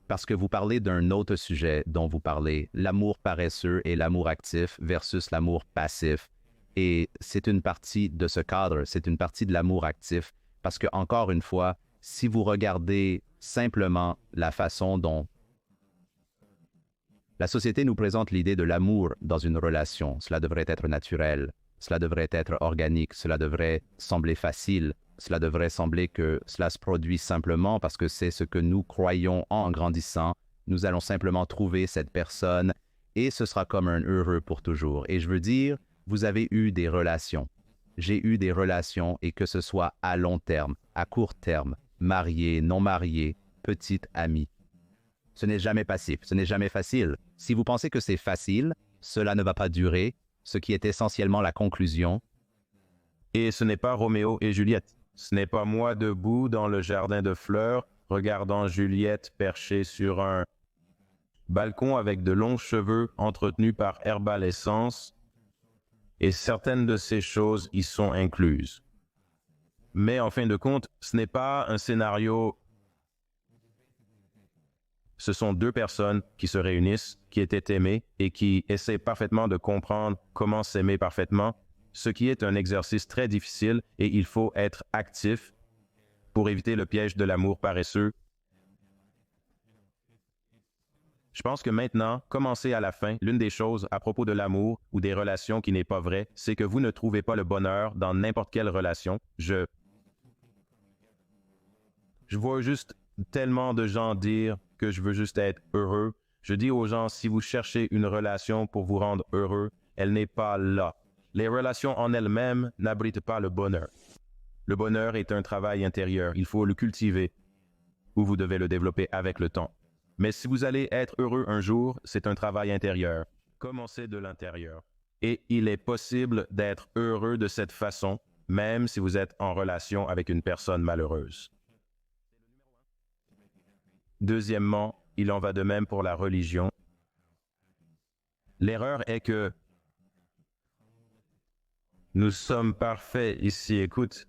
Parce que vous parlez d'un autre sujet dont vous parlez, l'amour paresseux et l'amour actif versus l'amour passif. Et c'est une partie de ce cadre, c'est une partie de l'amour actif. Parce que, encore une fois, si vous regardez simplement la façon dont la société nous présente l'idée de l'amour dans une relation, cela devrait être naturel, cela devrait être organique, cela devrait sembler facile, cela devrait sembler que cela se produit simplement parce que c'est ce que nous croyons en grandissant. Nous allons simplement trouver cette personne et ce sera comme un heureux pour toujours. Et je veux dire, vous avez eu des relations. J'ai eu des relations et que ce soit à long terme, à court terme, marié, non marié, petite amie. Ce n'est jamais passif, ce n'est jamais facile. Si vous pensez que c'est facile, cela ne va pas durer, ce qui est essentiellement la conclusion. Et ce n'est pas Roméo et Juliette. Ce n'est pas moi debout dans le jardin de fleurs, regardant Juliette perchée sur un balcon avec de longs cheveux entretenus par Herbal Essence, et certaines de ces choses y sont incluses. Mais en fin de compte, ce n'est pas un scénario. Ce sont 2 personnes qui se réunissent, qui étaient aimées et qui essaient parfaitement de comprendre comment s'aimer parfaitement, ce qui est un exercice très difficile et il faut être actif pour éviter le piège de l'amour paresseux. Je pense que maintenant, commencer à la fin, l'une des choses à propos de l'amour ou des relations qui n'est pas vrai, c'est que vous ne trouvez pas le bonheur dans n'importe quelle relation. Je vois juste tellement de gens dire que je veux juste être heureux. Je dis aux gens, si vous cherchez une relation pour vous rendre heureux, elle n'est pas là. Les relations en elles-mêmes n'abritent pas le bonheur. Le bonheur est un travail intérieur. Il faut le cultiver ou vous devez le développer avec le temps. Mais si vous allez être heureux un jour, c'est un travail intérieur. Commencez de l'intérieur. Et il est possible d'être heureux de cette façon, même si vous êtes en relation avec une personne malheureuse. Deuxièmement, il en va de même pour la religion. L'erreur est que nous sommes parfaits ici. Écoute,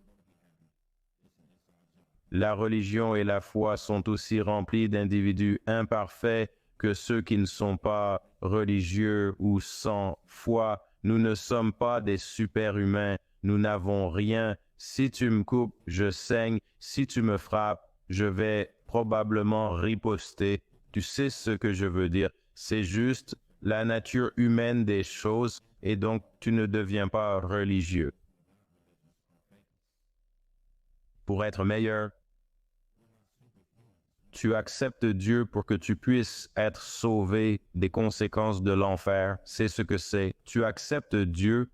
la religion et la foi sont aussi remplies d'individus imparfaits que ceux qui ne sont pas religieux ou sans foi. Nous ne sommes pas des super-humains, nous n'avons rien. Si tu me coupes, je saigne. Si tu me frappes, je vais probablement riposter. Tu sais ce que je veux dire. C'est juste la nature humaine des choses et donc tu ne deviens pas religieux. Pour être meilleur, tu acceptes Dieu pour que tu puisses être sauvé des conséquences de l'enfer. C'est ce que c'est. Tu acceptes Dieu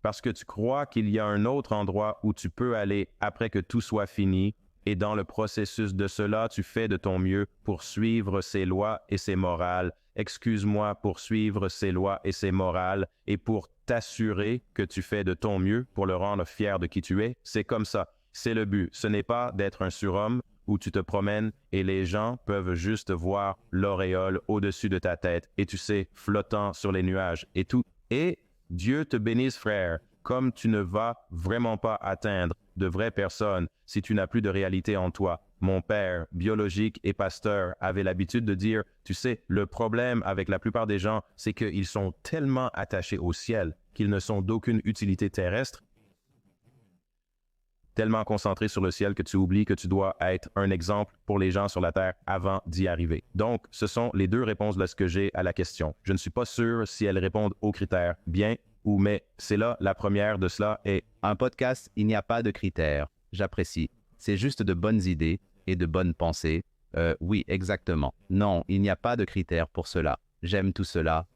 parce que tu crois qu'il y a un autre endroit où tu peux aller après que tout soit fini. Et dans le processus de cela, tu fais de ton mieux pour suivre ses lois et ses morales. Excuse-moi pour suivre ses lois et ses morales et pour t'assurer que tu fais de ton mieux pour le rendre fier de qui tu es. C'est comme ça. C'est le but. Ce n'est pas d'être un surhomme où tu te promènes et les gens peuvent juste voir l'auréole au-dessus de ta tête et tu sais, flottant sur les nuages et tout. Et Dieu te bénisse, frère, comme tu ne vas vraiment pas atteindre de vraies personnes si tu n'as plus de réalité en toi. Mon père, biologique et pasteur, avait l'habitude de dire, tu sais, le problème avec la plupart des gens, c'est qu'ils sont tellement attachés au ciel qu'ils ne sont d'aucune utilité terrestre, tellement concentré sur le ciel que tu oublies que tu dois être un exemple pour les gens sur la terre avant d'y arriver. Donc, ce sont les deux réponses de ce que j'ai à la question. Je ne suis pas sûr si elles répondent aux critères bien ou mais c'est là la première de cela est Un podcast, il n'y a pas de critères. J'apprécie. C'est juste de bonnes idées et de bonnes pensées. Oui, exactement. Non, il n'y a pas de critères pour cela. J'aime tout cela.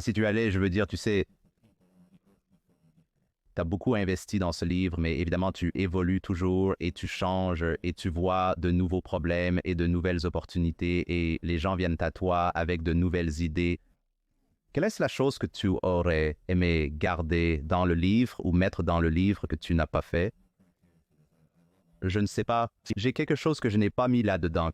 Si tu allais, je veux dire, tu sais, tu as beaucoup investi dans ce livre, mais évidemment, tu évolues toujours et tu changes et tu vois de nouveaux problèmes et de nouvelles opportunités et les gens viennent à toi avec de nouvelles idées. Quelle est la chose que tu aurais aimé garder dans le livre ou mettre dans le livre que tu n'as pas fait? Je ne sais pas. J'ai quelque chose que je n'ai pas mis là-dedans,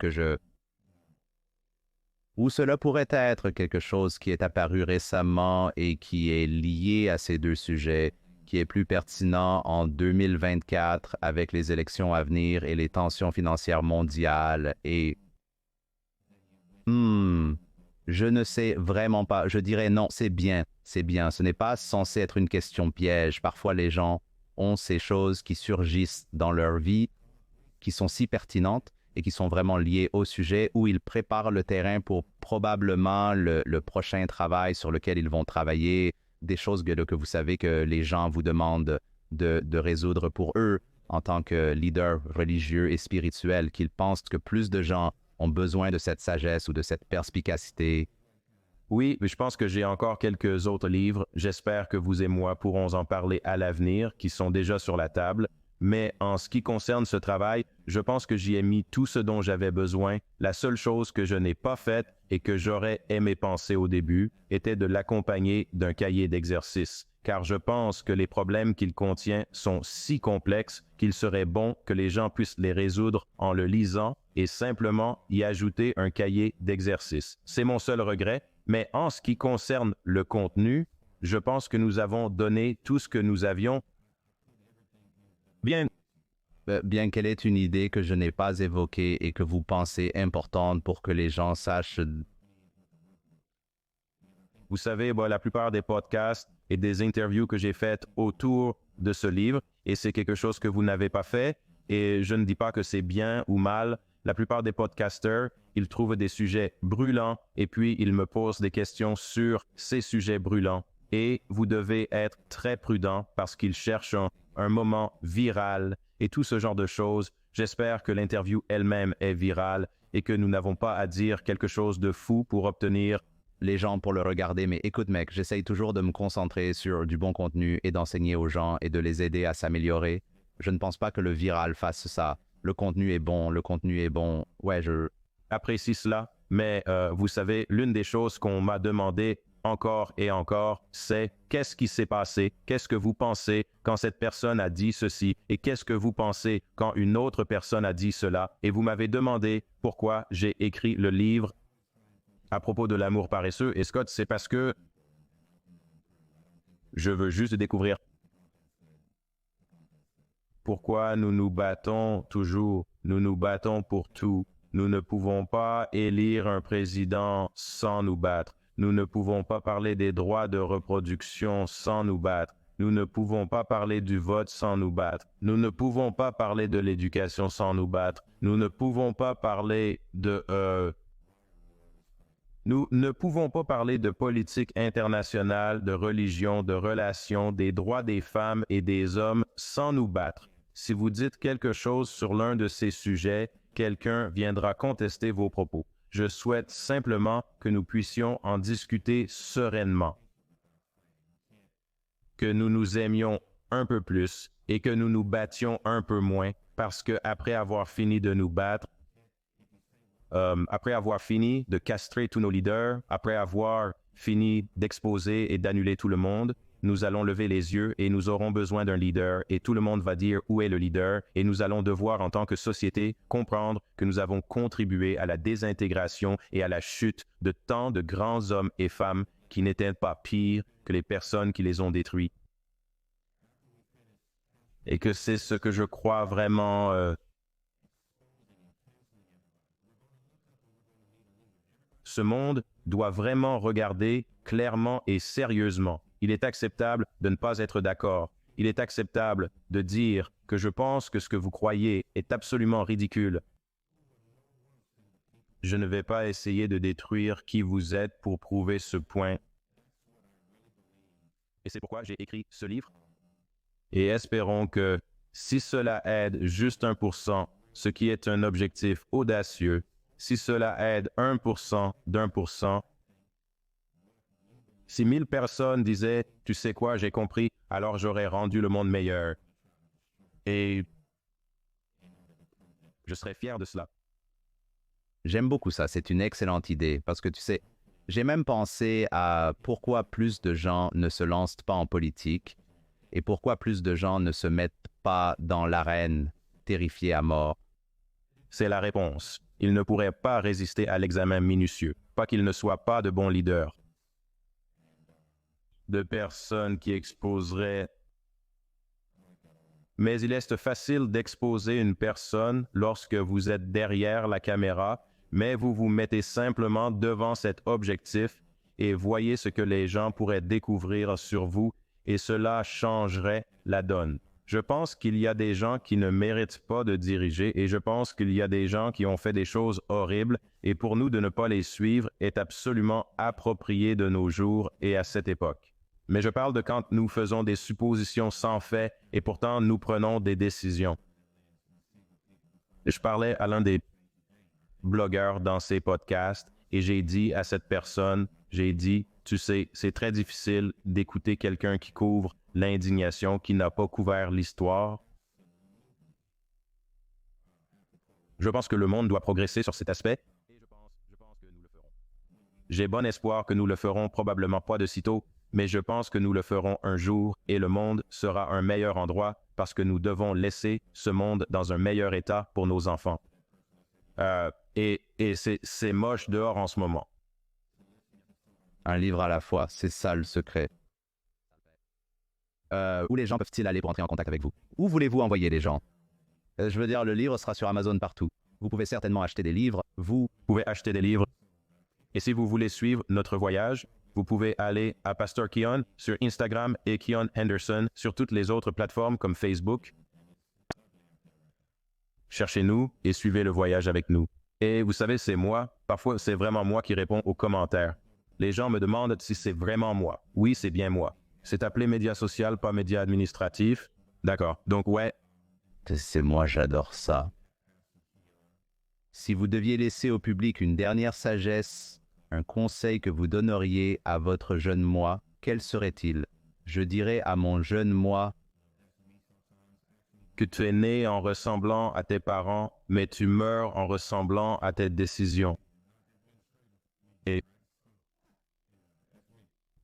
ou cela pourrait être quelque chose qui est apparu récemment et qui est lié à ces deux sujets, qui est plus pertinent en 2024 avec les élections à venir et les tensions financières mondiales et... je ne sais vraiment pas. Je dirais non, c'est bien, c'est bien. Ce n'est pas censé être une question piège. Parfois, les gens ont ces choses qui surgissent dans leur vie, qui sont si pertinentes et qui sont vraiment liées au sujet où ils préparent le terrain pour probablement le prochain travail sur lequel ils vont travailler, des choses que vous savez que les gens vous demandent de résoudre pour eux en tant que leader religieux et spirituel, qu'ils pensent que plus de gens ont besoin de cette sagesse ou de cette perspicacité. oui, je pense que j'ai encore quelques autres livres. J'espère que vous et moi pourrons en parler à l'avenir, qui sont déjà sur la table. Mais en ce qui concerne ce travail, je pense que j'y ai mis tout ce dont j'avais besoin. La seule chose que je n'ai pas faite et que j'aurais aimé penser au début était de l'accompagner d'un cahier d'exercice, car je pense que les problèmes qu'il contient sont si complexes qu'il serait bon que les gens puissent les résoudre en le lisant et simplement y ajouter un cahier d'exercice. C'est mon seul regret, mais en ce qui concerne le contenu, je pense que nous avons donné tout ce que nous avions. Bien, Bien qu'elle est une idée que je n'ai pas évoquée et que vous pensez importante pour que les gens sachent. vous savez, la plupart des podcasts et des interviews que j'ai faites autour de ce livre, et c'est quelque chose que vous n'avez pas fait, et je ne dis pas que c'est bien ou mal. La plupart des podcasters, ils trouvent des sujets brûlants, et puis ils me posent des questions sur ces sujets brûlants. Et vous devez être très prudent parce qu'ils cherchent un moment viral et tout ce genre de choses. J'espère que l'interview elle-même est virale et que nous n'avons pas à dire quelque chose de fou pour obtenir Les gens pour le regarder, mais écoute mec, j'essaye toujours de me concentrer sur du bon contenu et d'enseigner aux gens et de les aider à s'améliorer. Je ne pense pas que le viral fasse ça. Le contenu est bon, le contenu est bon. Ouais, apprécie cela, mais vous savez, l'une des choses qu'on m'a demandé encore et encore, c'est qu'est-ce qui s'est passé, qu'est-ce que vous pensez quand cette personne a dit ceci et qu'est-ce que vous pensez quand une autre personne a dit cela. Et vous m'avez demandé pourquoi j'ai écrit le livre à propos de l'amour paresseux. Et Scott, c'est parce que je veux juste découvrir pourquoi nous nous battons toujours, nous nous battons pour tout. Nous ne pouvons pas élire un président sans nous battre. Nous ne pouvons pas parler des droits de reproduction sans nous battre. Nous ne pouvons pas parler du vote sans nous battre. Nous ne pouvons pas parler de l'éducation sans nous battre. Nous ne pouvons pas parler Nous ne pouvons pas parler de politique internationale, de religion, de relations, des droits des femmes et des hommes sans nous battre. Si vous dites quelque chose sur l'un de ces sujets, quelqu'un viendra contester vos propos. Je souhaite simplement que nous puissions en discuter sereinement, que nous nous aimions un peu plus et que nous nous battions un peu moins, parce que après avoir fini de nous battre, après avoir fini de castrer tous nos leaders, après avoir fini d'exposer et d'annuler tout le monde, nous allons lever les yeux et nous aurons besoin d'un leader et tout le monde va dire où est le leader et nous allons devoir en tant que société comprendre que nous avons contribué à la désintégration et à la chute de tant de grands hommes et femmes qui n'étaient pas pires que les personnes qui les ont détruits. Et que c'est ce que je crois vraiment... Ce monde doit vraiment regarder clairement et sérieusement. Il est acceptable de ne pas être d'accord. Il est acceptable de dire que je pense que ce que vous croyez est absolument ridicule. Je ne vais pas essayer de détruire qui vous êtes pour prouver ce point. Et c'est pourquoi j'ai écrit ce livre. Et espérons que si cela aide juste 1%, ce qui est un objectif audacieux, si cela aide 1% d'1%, si 1000 personnes disaient « Tu sais quoi, j'ai compris, alors j'aurais rendu le monde meilleur. » Et je serais fier de cela. J'aime beaucoup ça, c'est une excellente idée, parce que tu sais, j'ai même pensé à pourquoi plus de gens ne se lancent pas en politique et pourquoi plus de gens ne se mettent pas dans l'arène, terrifiés à mort. C'est la réponse. Ils ne pourraient pas résister à l'examen minutieux, pas qu'ils ne soient pas de bons leaders. De personnes qui exposeraient... Mais il est facile d'exposer une personne lorsque vous êtes derrière la caméra, mais vous vous mettez simplement devant cet objectif et voyez ce que les gens pourraient découvrir sur vous et cela changerait la donne. Je pense qu'il y a des gens qui ne méritent pas de diriger et je pense qu'il y a des gens qui ont fait des choses horribles et pour nous de ne pas les suivre est absolument approprié de nos jours et à cette époque. Mais je parle de quand nous faisons des suppositions sans fait et pourtant nous prenons des décisions. Je parlais à l'un des blogueurs dans ces podcasts et j'ai dit à cette personne, j'ai dit, tu sais, c'est très difficile d'écouter quelqu'un qui couvre l'indignation, qui n'a pas couvert l'histoire. Je pense que le monde doit progresser sur cet aspect et je pense que nous le ferons. J'ai bon espoir que nous le ferons, probablement pas de sitôt, mais je pense que nous le ferons un jour et le monde sera un meilleur endroit parce que nous devons laisser ce monde dans un meilleur état pour nos enfants. Et c'est moche dehors en ce moment. Un livre à la fois, c'est ça le secret. Où les gens peuvent-ils aller pour entrer en contact avec vous? Où voulez-vous envoyer les gens? Je veux dire, le livre sera sur Amazon partout. Vous pouvez certainement acheter des livres. Vous pouvez acheter des livres. Et si vous voulez suivre notre voyage, vous pouvez aller à Pasteur Keon sur Instagram et Keon Henderson sur toutes les autres plateformes comme Facebook. Cherchez-nous et suivez le voyage avec nous. Et vous savez, c'est moi. Parfois, c'est vraiment moi qui réponds aux commentaires. Les gens me demandent si c'est vraiment moi. Oui, c'est bien moi. C'est appelé média social, pas média administratif. D'accord. Donc, ouais. C'est moi, j'adore ça. Si vous deviez laisser au public une dernière sagesse, un conseil que vous donneriez à votre jeune moi, quel serait-il? Je dirais à mon jeune moi que tu es né en ressemblant à tes parents, mais tu meurs en ressemblant à tes décisions.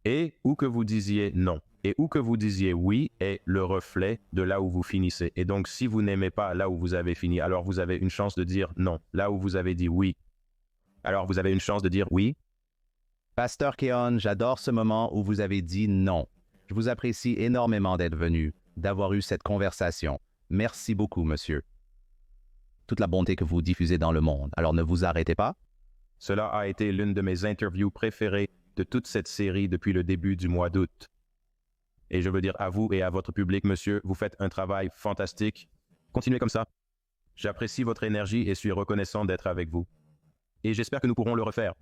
Et où que vous disiez non, et où que vous disiez oui est le reflet de là où vous finissez. Et donc, si vous n'aimez pas là où vous avez fini, alors vous avez une chance de dire non. Là où vous avez dit oui, alors vous avez une chance de dire oui. Pasteur Keon, j'adore ce moment où vous avez dit non. Je vous apprécie énormément d'être venu, d'avoir eu cette conversation. Merci beaucoup, monsieur. Toute la bonté que vous diffusez dans le monde. Alors ne vous arrêtez pas. Cela a été l'une de mes interviews préférées de toute cette série depuis le début du mois d'août. Et je veux dire à vous et à votre public, monsieur, vous faites un travail fantastique. Continuez comme ça. J'apprécie votre énergie et suis reconnaissant d'être avec vous. Et j'espère que nous pourrons le refaire.